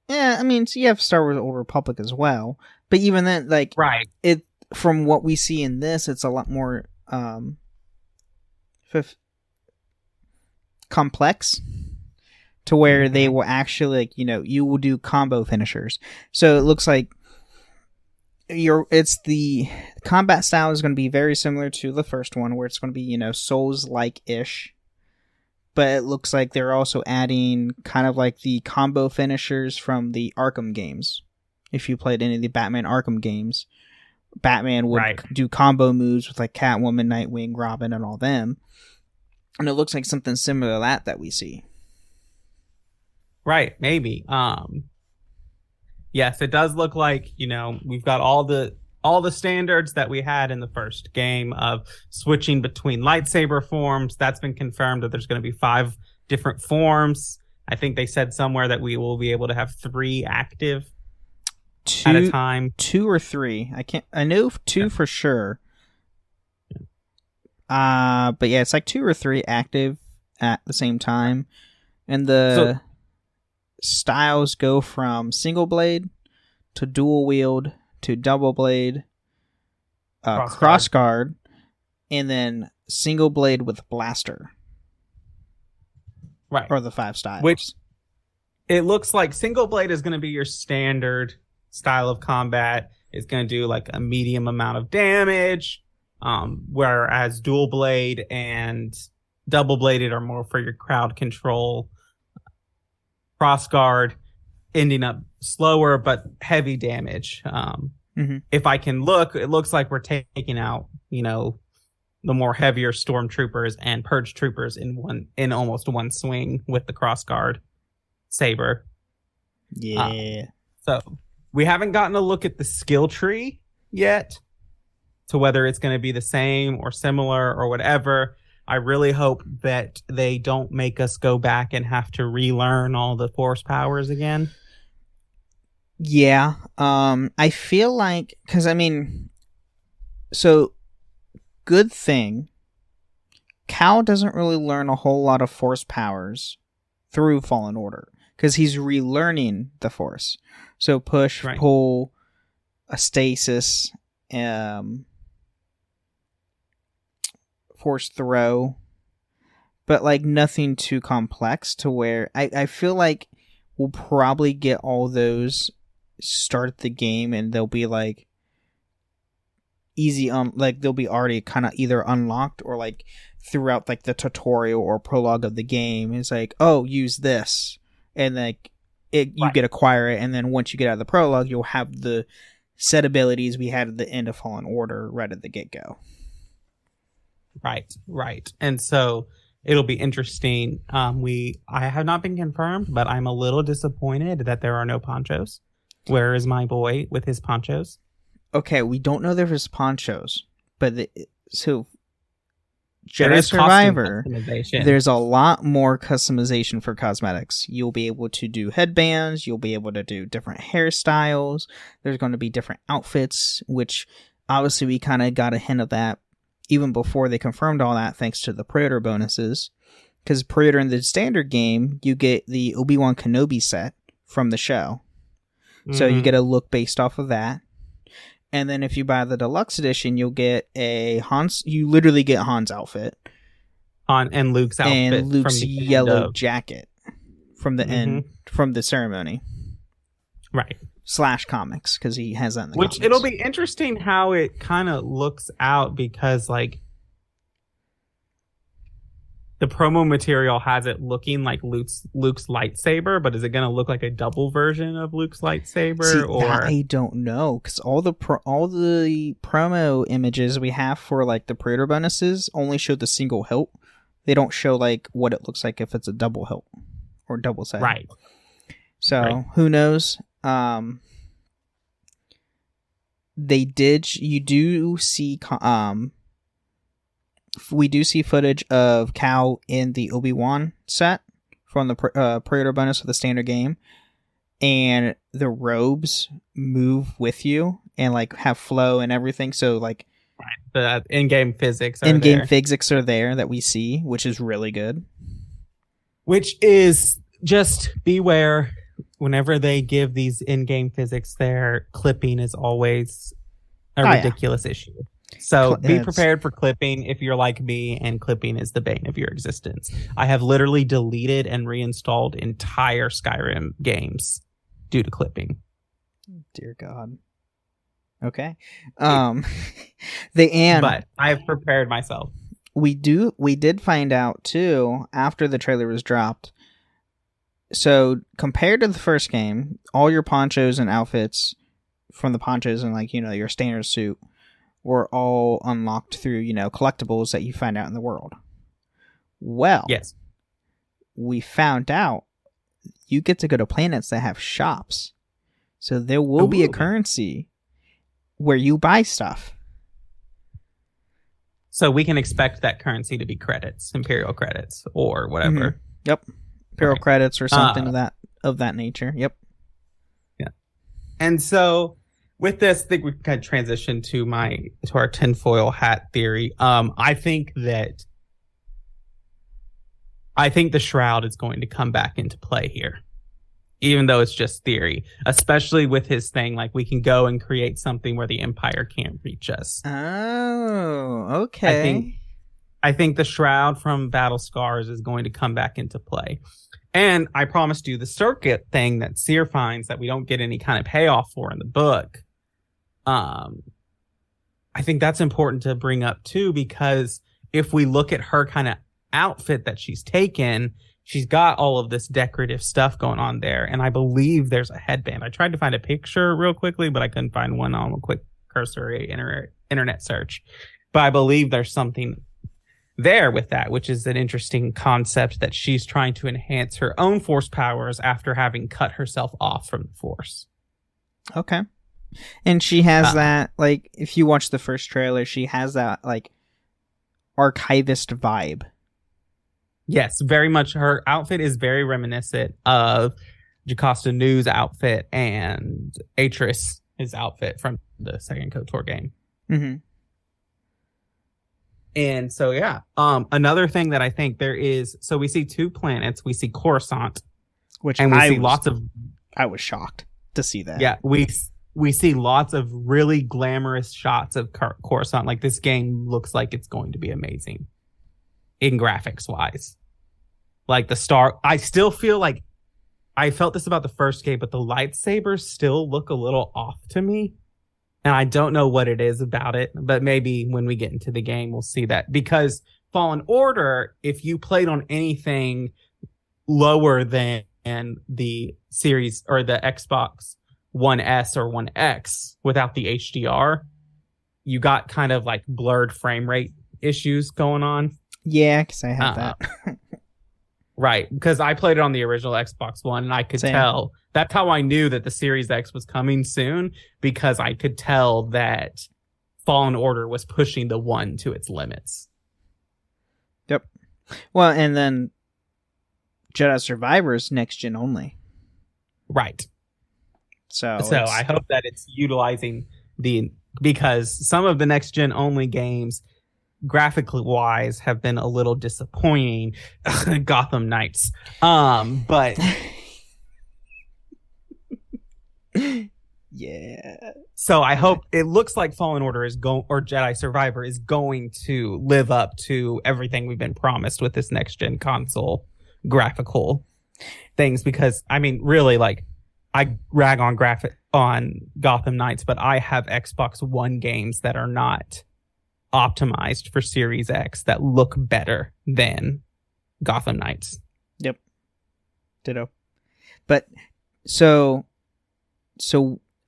Yeah, I mean, so you have Star Wars Old Republic as well, but even then, like, right, it from what we see in this, it's a lot more complex to where they will actually, like, you know, you will do combo finishers. So it looks like the combat style is going to be very similar to the first one, where it's going to be, you know, Souls-like-ish. But it looks like they're also adding kind of like the combo finishers from the Arkham games. If you played any of the Batman Arkham games, Batman would do combo moves with like Catwoman, Nightwing, Robin, and all them. And it looks like something similar to that we see. Right, maybe. Yes, it does look like, you know, we've got all the standards that we had in the first game of switching between lightsaber forms. That's been confirmed that there's going to be 5 different forms. I think they said somewhere that we will be able to have 3 active at a time. 2 or 3. I know 2 for sure. But yeah, it's like 2 or 3 active at the same time. And the styles go from single blade to dual wield to double blade, cross guard, and then single blade with blaster. Right. Or the 5 styles. Which it looks like single blade is going to be your standard style of combat. It's going to do like a medium amount of damage, whereas dual blade and double bladed are more for your crowd control. Cross guard ending up slower but heavy damage. If I can look, it looks like we're taking out, you know, the more heavier stormtroopers and purge troopers in almost one swing with the cross guard saber. Yeah. So we haven't gotten a look at the skill tree yet to whether it's going to be the same or similar or whatever. I really hope that they don't make us go back and have to relearn all the force powers again. Yeah. I feel like, because I mean, so good thing. Cal doesn't really learn a whole lot of Force powers through Fallen Order because he's relearning the Force. So push, pull, a stasis, Force throw, but like nothing too complex to where I feel like we'll probably get all those start the game and they'll be like easy like they'll be already kind of either unlocked or like throughout like the tutorial or prologue of the game it's like, oh, use this, and like you get acquire it, and then once you get out of the prologue you'll have the set abilities we had at the end of Fallen Order right at the get-go. Right. And so it'll be interesting. I have not been confirmed, but I'm a little disappointed that there are no ponchos. Where is my boy with his ponchos? Okay, we don't know there is ponchos, but so Jedi Survivor, there's a lot more customization for cosmetics. You'll be able to do headbands, you'll be able to do different hairstyles, there's going to be different outfits, which obviously we kind of got a hint of that even before they confirmed all that thanks to the pre-order bonuses. Because pre-order in the standard game, you get the Obi-Wan Kenobi set from the show. So you get a look based off of that. And then if you buy the deluxe edition, you'll get you literally get Han's outfit. Han and Luke's outfit. And Luke's yellow jacket from the end, from the ceremony. Right. / comics, because he has that in the comics. Which it'll be interesting how it kind of looks out, because like the promo material has it looking like Luke's lightsaber, but is it going to look like a double version of Luke's lightsaber? I don't know, because all the promo images we have for like the pre-order bonuses only show the single hilt. They don't show like what it looks like if it's a double hilt or double set. Right. So who knows? You do see we do see footage of Cal in the Obi-Wan set from the pre-order bonus of the standard game, and the robes move with you and like have flow and everything. So like the in-game physics are there that we see, which is really good. Which is just beware. Whenever they give these in-game physics there, clipping is always a ridiculous issue. So be prepared for clipping if you're like me, and clipping is the bane of your existence. I have literally deleted and reinstalled entire Skyrim games due to clipping. Dear God. Okay. But I've prepared myself. We did find out too after the trailer was dropped. So compared to the first game, all your ponchos and outfits from the ponchos and like, your standard suit were all unlocked through, collectibles that you find out in the world. Well, yes, we found out you get to go to planets that have shops. So there will be a currency where you buy stuff. So we can expect that currency to be credits, Imperial credits or whatever. Mm-hmm. Yep. Imperial credits or something of that nature. Yep. Yeah. And so with this, I think we can kind of transition to our tinfoil hat theory. I think the Shroud is going to come back into play here, even though it's just theory, especially with his thing. Like, we can go and create something where the Empire can't reach us. Oh, okay. I think the Shroud from Battle Scars is going to come back into play. And I promised you the circuit thing that Seer finds that we don't get any kind of payoff for in the book. I think that's important to bring up too, because if we look at her kind of outfit that she's taken, she's got all of this decorative stuff going on there. And I believe there's a headband. I tried to find a picture real quickly, but I couldn't find one on a quick cursory internet search. But I believe there's something there with that, which is an interesting concept that she's trying to enhance her own Force powers after having cut herself off from the Force. Okay. And she has that, like, if you watch the first trailer, she has that, like, archivist vibe. Yes, very much. Her outfit is very reminiscent of Jocasta Nu's outfit and Atris' outfit from the second KOTOR game. Mm-hmm. And so, yeah. Another thing that I think there is, so we see 2 planets. We see Coruscant, which and we see lots of. I was shocked to see that. Yeah, we see lots of really glamorous shots of Coruscant. Like, this game looks like it's going to be amazing in graphics wise. Like I still feel like I felt this about the first game, but the lightsabers still look a little off to me. And I don't know what it is about it, but maybe when we get into the game, we'll see that. Because Fallen Order, if you played on anything lower than the series or the Xbox One S or One X without the HDR, you got kind of like blurred frame rate issues going on. Yeah, because I have that. Right, because I played it on the original Xbox One, and I could tell. That's how I knew that the Series X was coming soon, because I could tell that Fallen Order was pushing the One to its limits. Yep. Well, and then Jedi Survivor's next gen only. Right. So I hope that it's utilizing because some of the next gen only games, graphically wise, have been a little disappointing. Gotham Knights. But yeah. So I hope it looks like Fallen Order or Jedi Survivor is going to live up to everything we've been promised with this next gen console graphical things, because I mean, really, like, I rag on Gotham Knights, but I have Xbox One games that are not optimized for Series X that look better than Gotham Knights. Yep. Ditto. But so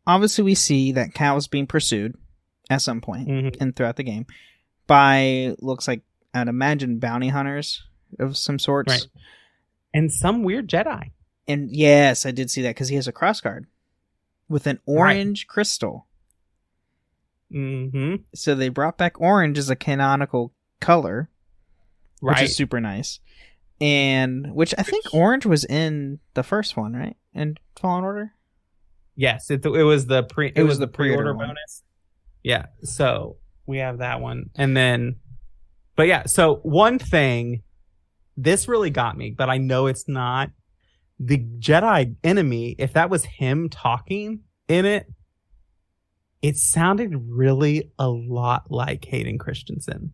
obviously we see that Cal is being pursued at some point and throughout the game by, looks like, I'd imagine, bounty hunters of some sorts. Right. And some weird Jedi. And yes, I did see that, because he has a crossguard with an orange crystal. Mm-hmm. So they brought back orange as a canonical color, which is super nice. And which I think orange was in the first one, right? In Fallen Order. Yes, it was the pre-order one. bonus. Yeah, so we have that one, and then, but yeah, so one thing, this really got me, but I know it's not the Jedi enemy. If that was him talking in it, it sounded really a lot like Hayden Christensen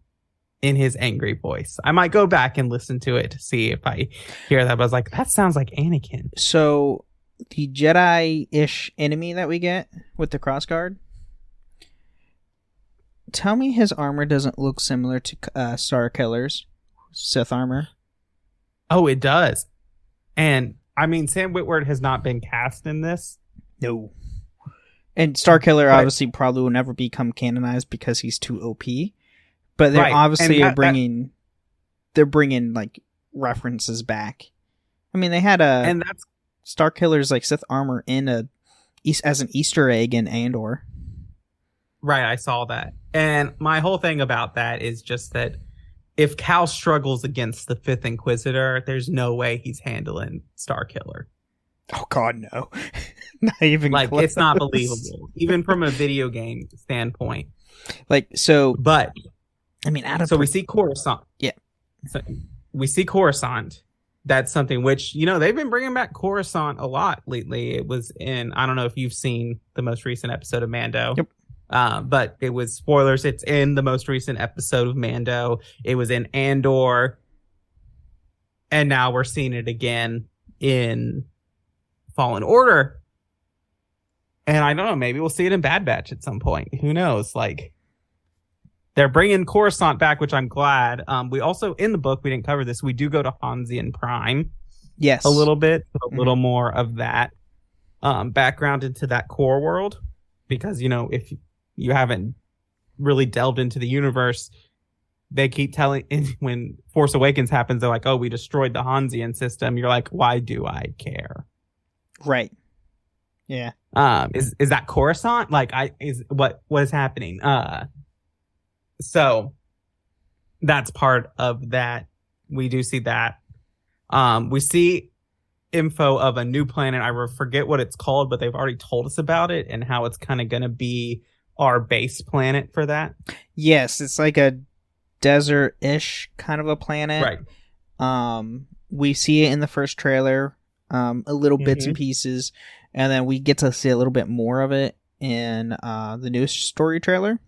in his angry voice. I might go back and listen to it to see if I hear that, but I was like, that sounds like Anakin. So the Jedi-ish enemy that we get with the crossguard, tell me his armor doesn't look similar to Star Killer's Sith armor. Oh, it does. And I mean, Sam Witwer has not been cast in this. No. And Star Killer obviously probably will never become canonized because he's too OP. But they obviously are bringing like references back. I mean, they had Star Killer's like Sith armor as an Easter egg in Andor. Right, I saw that. And my whole thing about that is just that if Cal struggles against the 5th Inquisitor, there's no way he's handling Star Killer. Oh God, no. Not even like close. It's not believable, even from a video game standpoint. Like, so, but I mean, we see Coruscant. Yeah, so we see Coruscant. That's something which, they've been bringing back Coruscant a lot lately. It was in, I don't know if you've seen the most recent episode of Mando. Yep. But it was spoilers. It's in the most recent episode of Mando. It was in Andor. And now we're seeing it again in Fallen Order. And I don't know, maybe we'll see it in Bad Batch at some point. Who knows? Like, they're bringing Coruscant back, which I'm glad. We also, in the book, we didn't cover this. We do go to Hanzian Prime. Yes. A little bit. A little more of that background into that core world. Because, if you haven't really delved into the universe, they keep telling, when Force Awakens happens, they're like, oh, we destroyed the Hanzian system. You're like, why do I care? Right. Yeah. Is that Coruscant? Like, what is happening? So that's part of that. We do see that. We see info of a new planet. I forget what it's called, but they've already told us about it and how it's kind of going to be our base planet for that. Yes, it's like a desert-ish kind of a planet. Right. We see it in the first trailer, a little bits and pieces, and then we get to see a little bit more of it in the newest story trailer,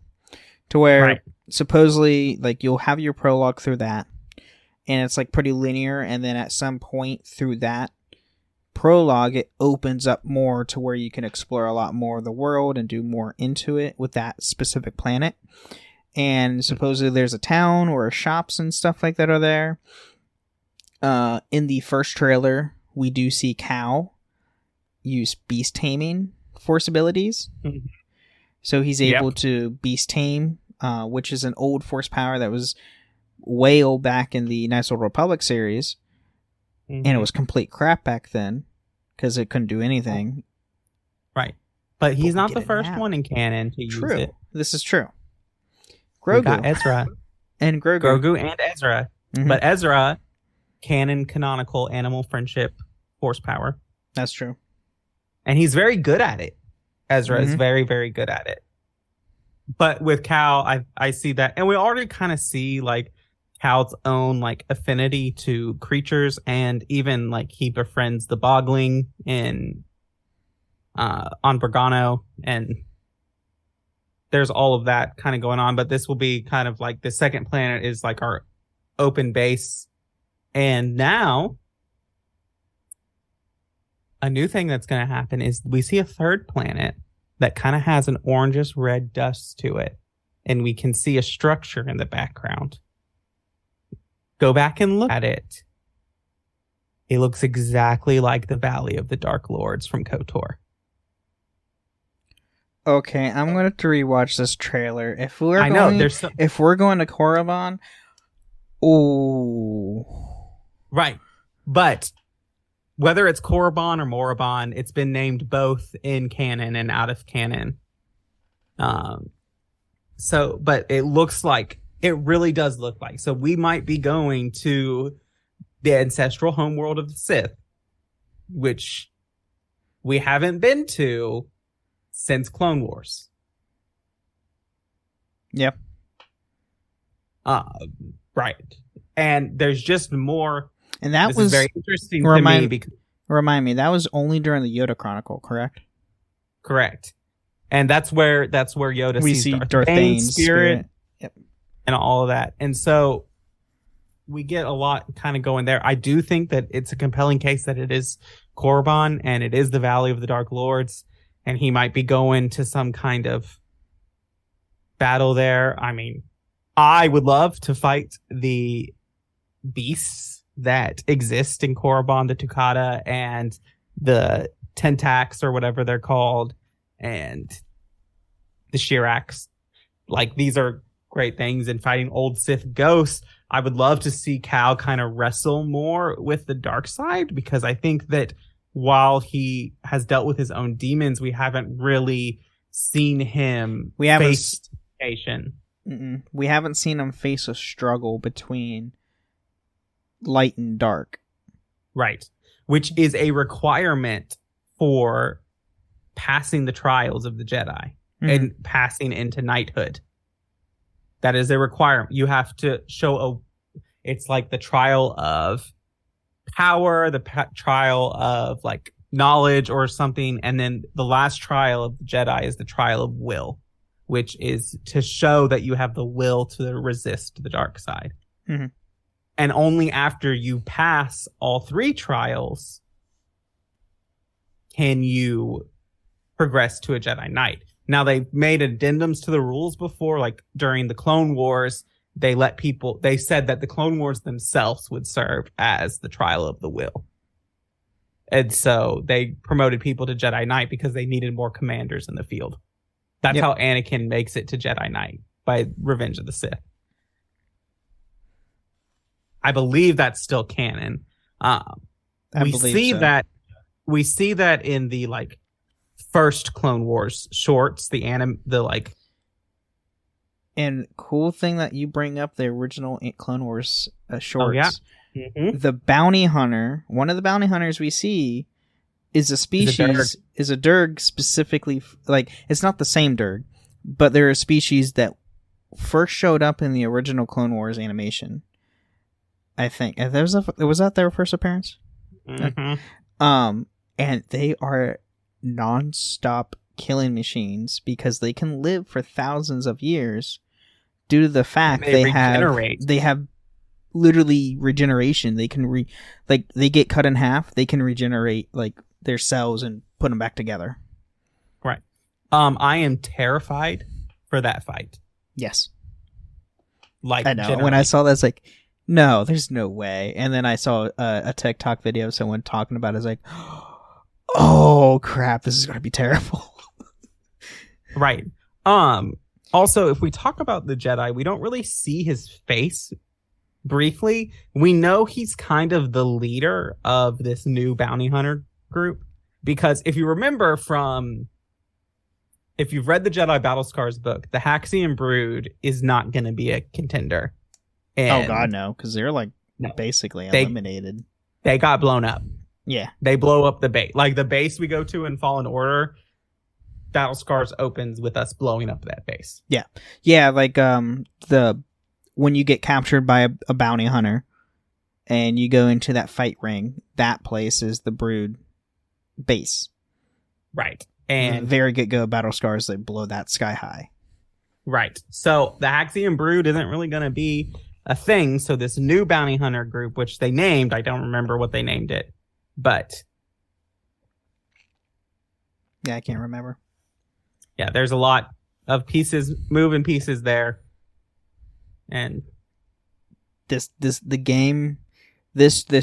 to where supposedly like you'll have your prologue through that, and it's like pretty linear, and then at some point through that prologue it opens up more to where you can explore a lot more of the world and do more into it with that specific planet. And supposedly there's a town or shops and stuff like that are there. In the first trailer, we do see Cal use beast taming force abilities. So he's able to beast tame, which is an old force power that was way old back in the Knights of the Old Republic series. And it was complete crap back then because it couldn't do anything. Right. But he's not the first one in canon to use it. This is true. Grogu. We got Ezra. And Grogu. Grogu and Ezra. But Ezra, canon, canonical, animal friendship, horsepower. That's true. And he's very good at it. Ezra is very, very good at it. But with Cal, I see that. And we already kind of see, like, Cal's own, like, affinity to creatures. And even, like, he befriends the Bogling on Bergano. And there's all of that kind of going on. But this will be kind of like the second planet is, like, our open base. And now, a new thing that's going to happen is we see a third planet that kind of has an orangish red dust to it. And we can see a structure in the background. Go back and look at it. It looks exactly like the Valley of the Dark Lords from KOTOR. Okay, I'm going to have to rewatch this trailer. If we're if we're going to Korriban, right. But whether it's Korriban or Morriban, it's been named both in canon and out of canon. But it looks like, it really does look like. So we might be going to the ancestral homeworld of the Sith, which we haven't been to since Clone Wars. Yep. Right. And there's just more. And that was very interesting to me. Because, remind me, that was only during the Yoda Chronicle, correct? Correct. And that's where Yoda we sees see Darth Bane's spirit. Yep. And all of that. And so we get a lot kind of going there. I do think that it's a compelling case that it is Korriban and it is the Valley of the Dark Lords. And he might be going to some kind of battle there. I mean, I would love to fight the beasts that exist in Korriban, the Tukata and the Tentax or whatever they're called, and the Shirax. Like, these are great things. And fighting old Sith ghosts, I would love to see Cal kind of wrestle more with the dark side, because I think that while he has dealt with his own demons, we haven't really seen him face temptation. We haven't seen him face a struggle between light and dark. Right. Which is a requirement for passing the trials of the Jedi and passing into knighthood. That is a requirement. You have to show it's like the trial of power, the trial of like knowledge or something. And then the last trial of the Jedi is the trial of will, which is to show that you have the will to resist the dark side. And only after you pass all three trials can you progress to a Jedi Knight. Now, they've made addendums to the rules before, like during the Clone Wars, they said that the Clone Wars themselves would serve as the trial of the will. And so they promoted people to Jedi Knight because they needed more commanders in the field. That's how Anakin makes it to Jedi Knight, by Revenge of the Sith. I believe that's still canon. We see that in the like first Clone Wars shorts, And cool thing that you bring up the original Clone Wars shorts. Oh, yeah. The bounty hunter, one of the bounty hunters we see is a species, Durg specifically. Like, it's not the same Durg, but they're a species that first showed up in the original Clone Wars animation. I think was that their first appearance? Mm-hmm. And they are non-stop killing machines because they can live for thousands of years due to the fact they have literally regeneration. They can they get cut in half, they can regenerate like their cells and put them back together. Right. I am terrified for that fight. Yes. Like, I know. generally. When I saw that, it's like, no, there's no way. And then I saw a TikTok video of someone talking about it. It's like, oh crap, this is going to be terrible. Right. Also, if we talk about the Jedi, we don't really see his face briefly. We know he's kind of the leader of this new bounty hunter group. Because if you remember if you've read the Jedi Battle Scars book, the Haxian Brood is not going to be a contender. And oh god, no, because they're basically eliminated. They got blown up. Yeah. They blow up the base. Like the base we go to in Fallen Order, Battle Scars opens with us blowing up that base. Yeah. Yeah, like when you get captured by a bounty hunter and you go into that fight ring, that place is the Brood base. Right. And very good go Battle Scars, they blow that sky high. Right. So the Haxian Brood isn't really going to be a thing. So this new bounty hunter group, which they named, I don't remember what they named it, but yeah, I can't remember. Yeah, there's a lot of moving pieces there. And this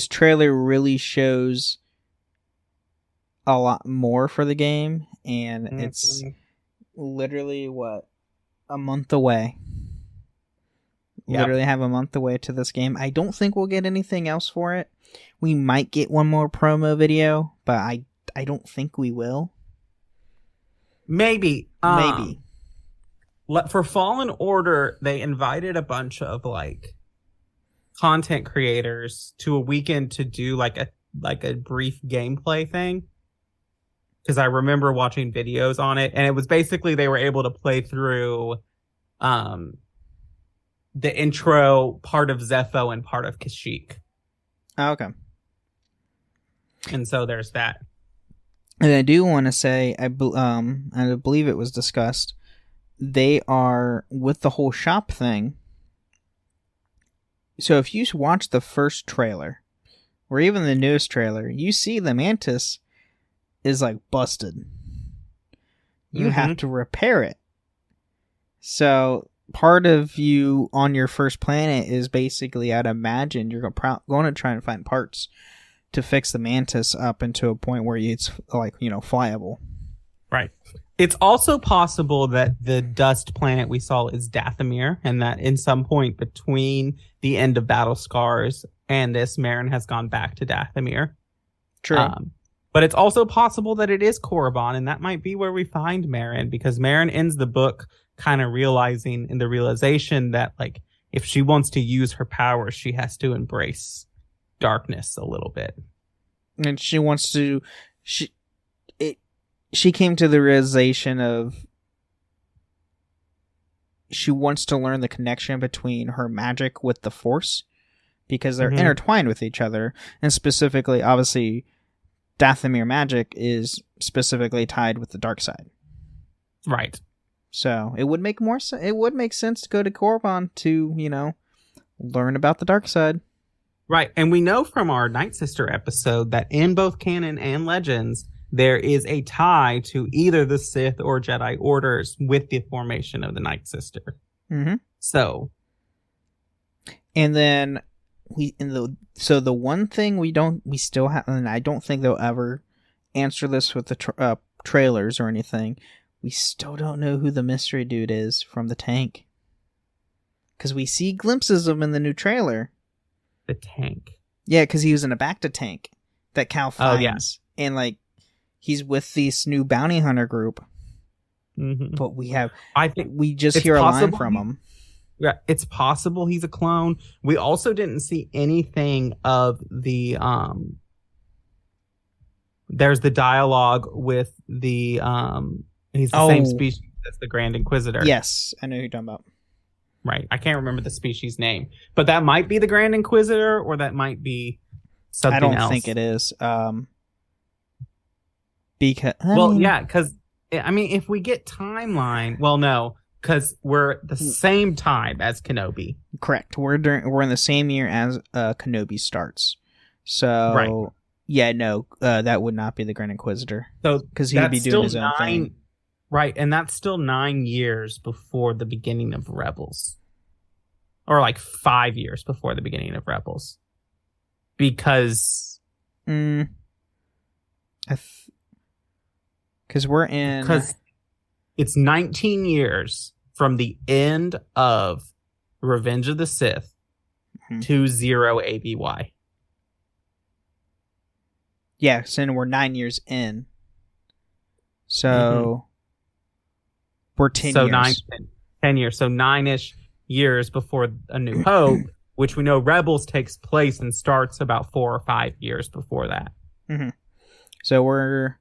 trailer really shows a lot more for the game, and it's literally a month away. Yep. Literally have a month away to this game. I don't think we'll get anything else for it. We might get one more promo video, but I don't think we will. Maybe. For Fallen Order, they invited a bunch of content creators to a weekend to do a brief gameplay thing. Because I remember watching videos on it, and it was basically they were able to play through the intro part of Zepho and part of Kashyyyk. Oh, okay. And so there's that. And I do want to say, I believe it was discussed, they are, with the whole shop thing, so if you watch the first trailer, or even the newest trailer, you see the Mantis is busted. You have to repair it. So part of you on your first planet is basically, I'd imagine, you're going to try and find parts to fix the Mantis up into a point where it's flyable. Right. It's also possible that the dust planet we saw is Dathomir, and that in some point between the end of Battle Scars and this, Marin has gone back to Dathomir. True. But it's also possible that it is Korriban, and that might be where we find Marin, because Marin ends the book kind of realizing in the realization that if she wants to use her powers, she has to embrace darkness a little bit. And she wants to... She came to the realization of she wants to learn the connection between her magic with the Force, because they're intertwined with each other, and specifically, obviously, Dathomir magic is specifically tied with the dark side. Right. So it would make sense to go to Korriban to, learn about the dark side. Right. And we know from our Night Sister episode that in both canon and Legends, there is a tie to either the Sith or Jedi orders with the formation of the Night Sister. Mm-hmm. So. And then the one thing we still have, and I don't think they'll ever answer this with the trailers or anything. We still don't know who the mystery dude is from the tank, because we see glimpses of him in the new trailer. The tank, yeah, because he was in a Bacta tank that Cal finds, and he's with this new bounty hunter group. Mm-hmm. But we just it's hear a line possible from him. Yeah, it's possible he's a clone. We also didn't see anything of the there's the dialogue with the he's the same species as the Grand Inquisitor. Yes, I know who you're talking about. Right. I can't remember the species name, but that might be the Grand Inquisitor, or that might be something else. I don't think it is. Because I mean, if we get timeline, well, no, because we're the same time as Kenobi. Correct. We're in the same year as Kenobi starts. So right. Yeah, no, that would not be the Grand Inquisitor. So because he'd be doing his own thing. Right, and that's still 9 years before the beginning of Rebels. Or like 5 years before the beginning of Rebels. Because... Because we're in... Because it's 19 years from the end of Revenge of the Sith to 0 ABY. Yeah, so we're 9 years in. So... We're 10 years. 10 years. So 9-ish years before A New Hope, which we know Rebels takes place and starts about 4 or 5 years before that. Mm-hmm. So we're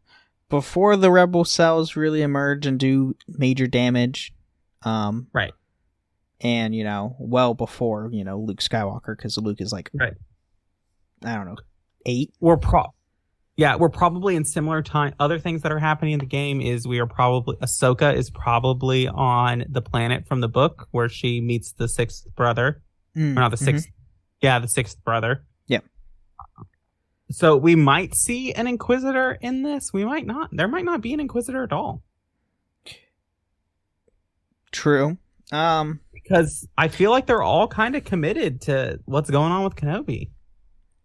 before the Rebel cells really emerge and do major damage. Right. And, well before, Luke Skywalker, because Luke is like, right. I don't know, 8? We're probably in similar time. Other things that are happening in the game is Ahsoka is probably on the planet from the book where she meets the sixth brother. Or not the sixth. Yeah, the sixth brother. Yep. So we might see an Inquisitor in this. We might not. There might not be an Inquisitor at all. True. Because I feel like they're all kind of committed to what's going on with Kenobi.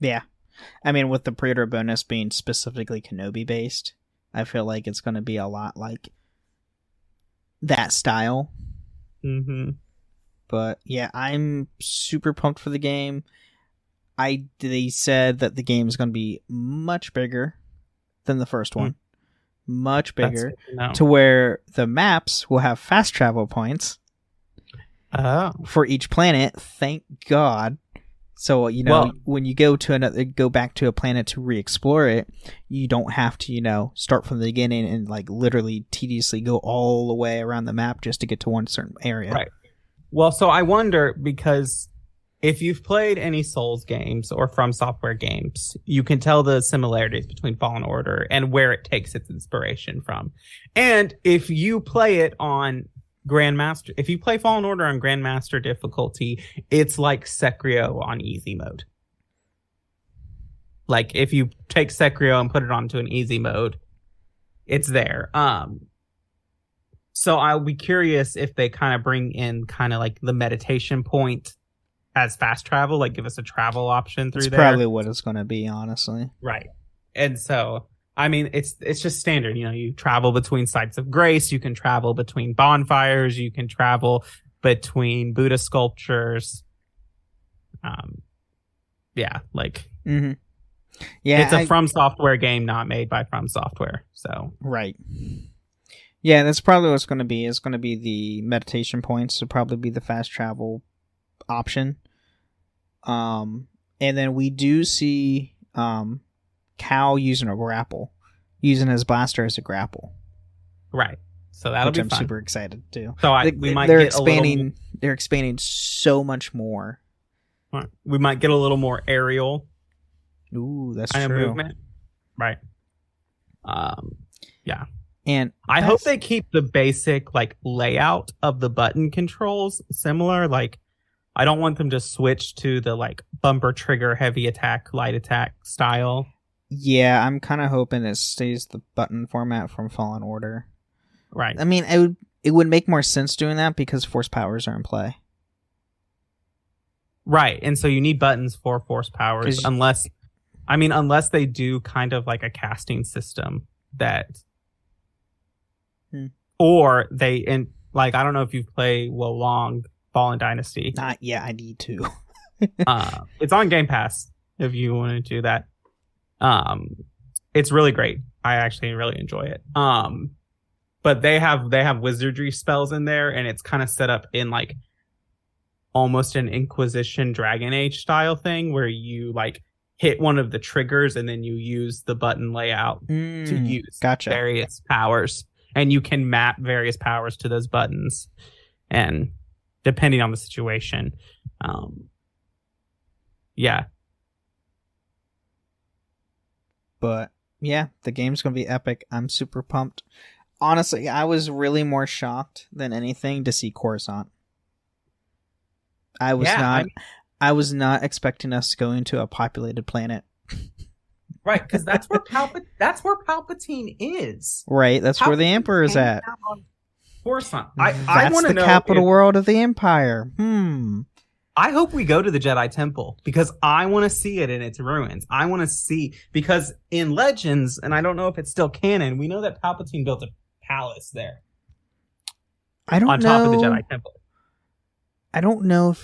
Yeah. I mean, with the pre-order bonus being specifically Kenobi based, I feel like it's going to be a lot like that style. Mm-hmm. But yeah, I'm super pumped for the game. They said that the game is going to be much bigger than the first one. Much bigger. To where the maps will have fast travel points for each planet. Thank God. So, when you go back to a planet to re-explore it, you don't have to, start from the beginning and literally tediously go all the way around the map just to get to one certain area. Right. Well, so I wonder, because if you've played any Souls games or From Software games, you can tell the similarities between Fallen Order and where it takes its inspiration from. And if you play it on Grandmaster, if you play Fallen Order on Grandmaster difficulty, it's like Sekiro on easy mode. Like if you take Sekiro and put it onto an easy mode, it's there. So I'll be curious if they kind of bring in kind of like the meditation point as fast travel, like give us a travel option through there. That's probably what it's going to be, honestly. Right. And so I mean, it's just standard. You travel between sites of grace. You can travel between bonfires. You can travel between Buddha sculptures. Yeah, Mm-hmm. Yeah, it's a From Software game, not made by From Software. So right. Yeah, that's probably what it's going to be. It's going to be the meditation points. It'll probably be the fast travel option. And then we do see Cal using using his blaster as a grapple. Right. So that'll be fun. I'm super excited too. So they're expanding so much more. Right. We might get a little more aerial. Ooh, that's kind true. Of movement. Right. Yeah. And I hope they keep the basic layout of the button controls similar. I don't want them to switch to the bumper trigger, heavy attack, light attack style. Yeah, I'm kind of hoping it stays the button format from Fallen Order. Right. I mean, it would make more sense doing that because force powers are in play. Right, and so you need buttons for force powers unless they do kind of like a casting system that... Or they... I don't know if you play Wolong Fallen Dynasty. Not yet, I need to. It's on Game Pass if you want to do that. It's really great. I actually really enjoy it. But they have wizardry spells in there, and it's kind of set up in almost an Inquisition Dragon Age style thing where you hit one of the triggers and then you use the button layout to use various powers, and you can map various powers to those buttons. And depending on the situation. Yeah. But yeah, the game's going to be epic. I'm super pumped. Honestly, I was really more shocked than anything to see Coruscant. I was not expecting us to go into a populated planet. Right, because that's where Palpatine is. Right, that's where the Emperor is at. Coruscant. I want to know the capital world of the Empire. I hope we go to the Jedi Temple because I want to see it in its ruins. I want to see, because in Legends, and I don't know if it's still canon, we know that Palpatine built a palace there. I don't know. On top of the Jedi Temple. I don't know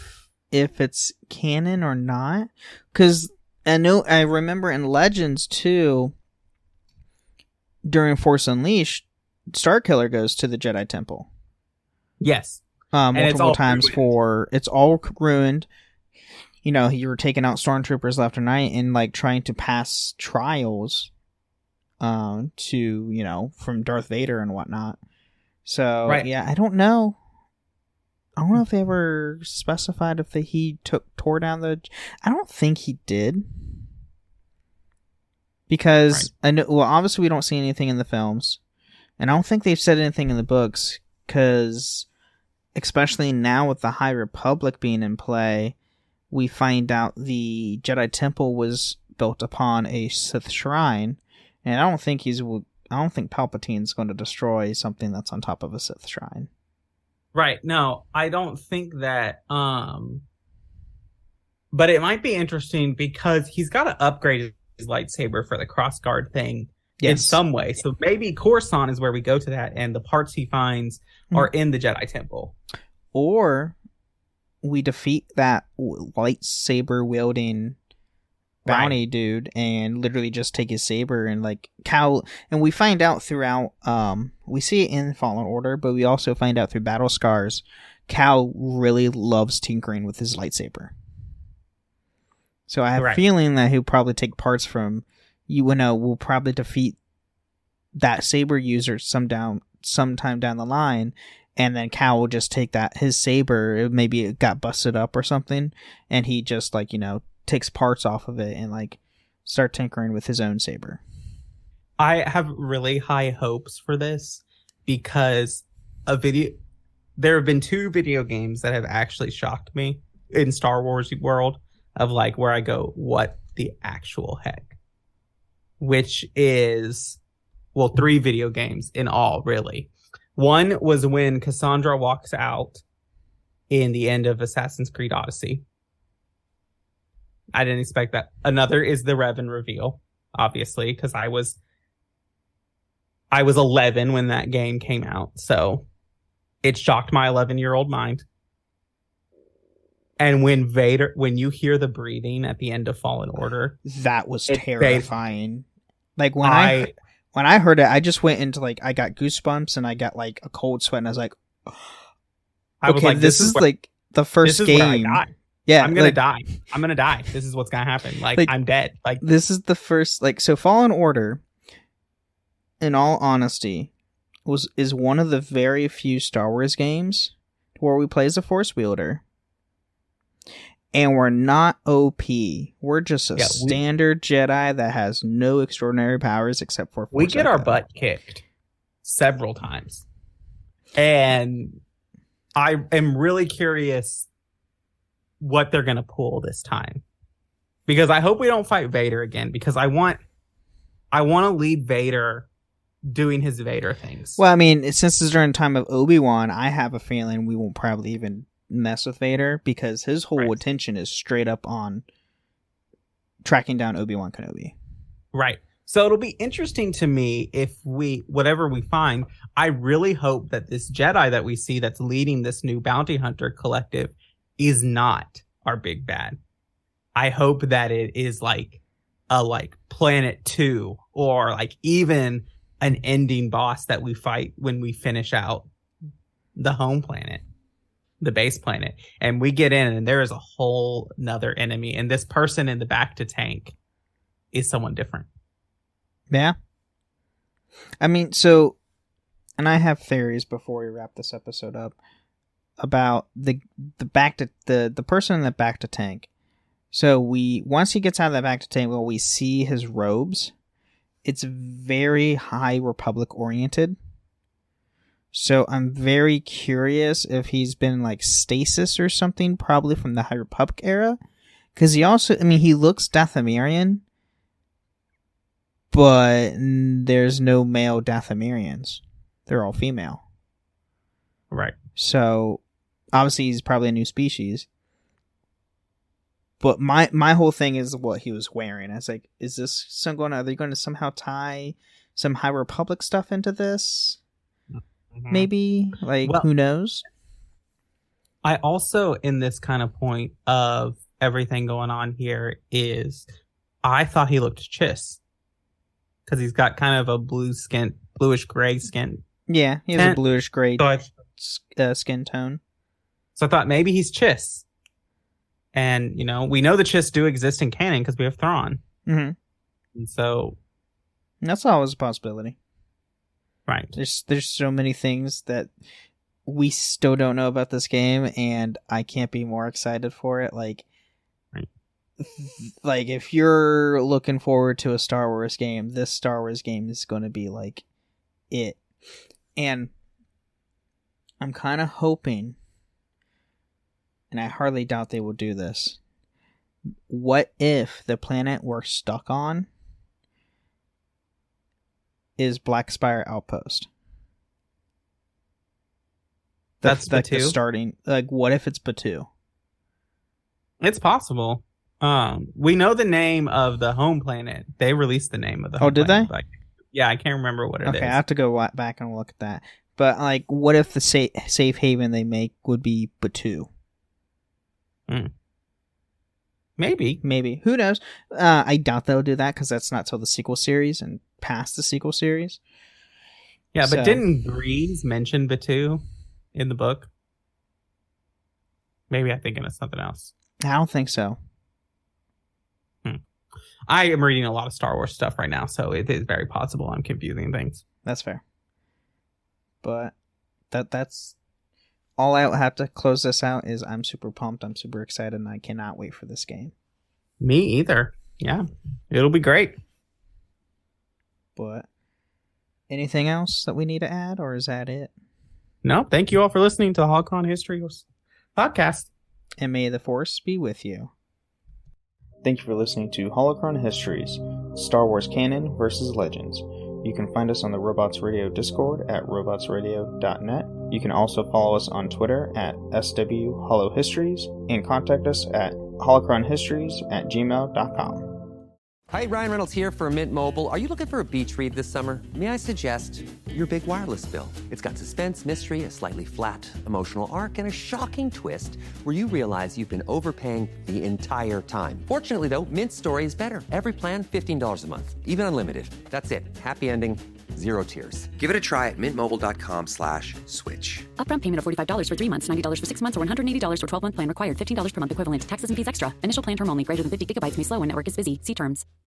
if it's canon or not, because I remember in Legends too, during Force Unleashed, Starkiller goes to the Jedi Temple. Yes. Multiple times it's all ruined. You know, you were taking out stormtroopers left and right and like trying to pass trials to, you know, from Darth Vader and whatnot. So yeah, I don't know. I don't know if they ever specified if he tore down the. I don't think he did, because I know. Well, obviously we don't see anything in the films, and I don't think they've said anything in the books, because especially now with the High Republic being in play, we find out the Jedi Temple was built upon a Sith shrine, and I don't think Palpatine's going to destroy something that's on top of a Sith shrine. Right. No, I don't think that. But it might be interesting because he's got to upgrade his lightsaber for the crossguard thing in some way. So maybe Coruscant is where we go to that, and the parts he finds are in the Jedi Temple. Or we defeat that lightsaber wielding bounty dude and literally just take his saber and like Cal. And we find out throughout, we see it in Fallen Order, but we also find out through Battle Scars, Cal really loves tinkering with his lightsaber. So I have a feeling that he'll probably take parts from, we'll probably defeat that saber user sometime down the line, and then Cal will just take his saber, maybe it got busted up or something, and he just like, takes parts off of it and like start tinkering with his own saber. I have really high hopes for this because there have been 2 video games that have actually shocked me in Star Wars world, of like where I go, what the actual heck? Which is, 3 video games in all, really. One was when Cassandra walks out in the end of Assassin's Creed Odyssey. I didn't expect that. Another is the Revan reveal, obviously, because I was 11 when that game came out, so it shocked my 11-year-old mind. And when you hear the breathing at the end of Fallen Order, that was terrifying. Like when I heard it, I just went into like, I got goosebumps and I got like a cold sweat, and I was like, I was like, this is like the first game. Yeah, I'm gonna die. I'm gonna die. This is what's gonna happen. Like I'm dead. Like this is the first. Like, so Fallen Order, in all honesty, is one of the very few Star Wars games where we play as a Force wielder, and we're not OP. We're just a standard Jedi that has no extraordinary powers except for Force. We get our butt kicked several times, and I am really curious what they're going to pull this time, because I hope we don't fight Vader again, because I want to leave Vader doing his Vader things. Well, I mean, since it's during the time of Obi-Wan, I have a feeling we won't probably even mess with Vader, because his whole attention is straight up on tracking down Obi-Wan Kenobi. Right. So it'll be interesting to me if whatever we find, I really hope that this Jedi that we see that's leading this new bounty hunter collective is not our big bad. I hope that it is like a Planet 2, or like even an ending boss that we fight when we finish out the home planet, the base planet, and we get in and there is a whole nother enemy, and this person in the back to tank is someone different. Yeah. I mean, so, and I have theories before we wrap this episode up. about the person in the back to tank. So once he gets out of the back to tank, we see his robes. It's very High Republic oriented. So I'm very curious if he's been like stasis or something, probably from the High Republic era. Because he looks Dathomirian, but there's no male Dathomirians. They're all female. Right. So obviously he's probably a new species. But my whole thing is what he was wearing. I was like, are they going to somehow tie some High Republic stuff into this? Mm-hmm. Maybe? Who knows? I also, in this kind of point of everything going on here, is I thought he looked Chiss. Because he's got kind of a bluish gray skin. Yeah, he has a bluish gray skin tone. So I thought maybe he's Chiss. And, we know the Chiss do exist in canon because we have Thrawn. Mm-hmm. And so... that's always a possibility. Right. There's so many things that we still don't know about this game, and I can't be more excited for it. Right. Like, if you're looking forward to a Star Wars game, this Star Wars game is going to be, it. And I'm kind of hoping... and I hardly doubt they will do this. What if the planet we're stuck on is Black Spire Outpost? That's like Batuu? the starting. What if it's Batuu? It's possible. We know the name of the home planet. They released the name of the home planet. Oh, did they? Yeah, I can't remember what it is. Okay, I have to go back and look at that. But, what if the safe haven they make would be Batuu? Maybe. Who knows? I doubt they'll do that because that's not till the sequel series and past the sequel series. Yeah, but didn't Grease mention Batuu in the book? Maybe I'm thinking of something else. I don't think so. I am reading a lot of Star Wars stuff right now, so it is very possible I'm confusing things. That's fair. But that's... all I have to close this out is I'm super pumped, I'm super excited, and I cannot wait for this game. Me either. Yeah, it'll be great. But anything else that we need to add, or is that it? No, thank you all for listening to the Holocron History podcast. And may the Force be with you. Thank you for listening to Holocron Histories, Star Wars Canon versus Legends. You can find us on the Robots Radio Discord at robotsradio.net. You can also follow us on Twitter at SWHoloHistories and contact us at holocronhistories@gmail.com. Hi, Ryan Reynolds here for Mint Mobile. Are you looking for a beach read this summer? May I suggest your big wireless bill? It's got suspense, mystery, a slightly flat, emotional arc, and a shocking twist where you realize you've been overpaying the entire time. Fortunately, though, Mint's story is better. Every plan, $15 a month, even unlimited. That's it. Happy ending, 0 tears. Give it a try at mintmobile.com/switch. Upfront payment of $45 for 3 months, $90 for 6 months, or $180 for 12-month plan required. $15 per month equivalent. Taxes and fees extra. Initial plan term only. Greater than 50 gigabytes may slow when network is busy. See terms.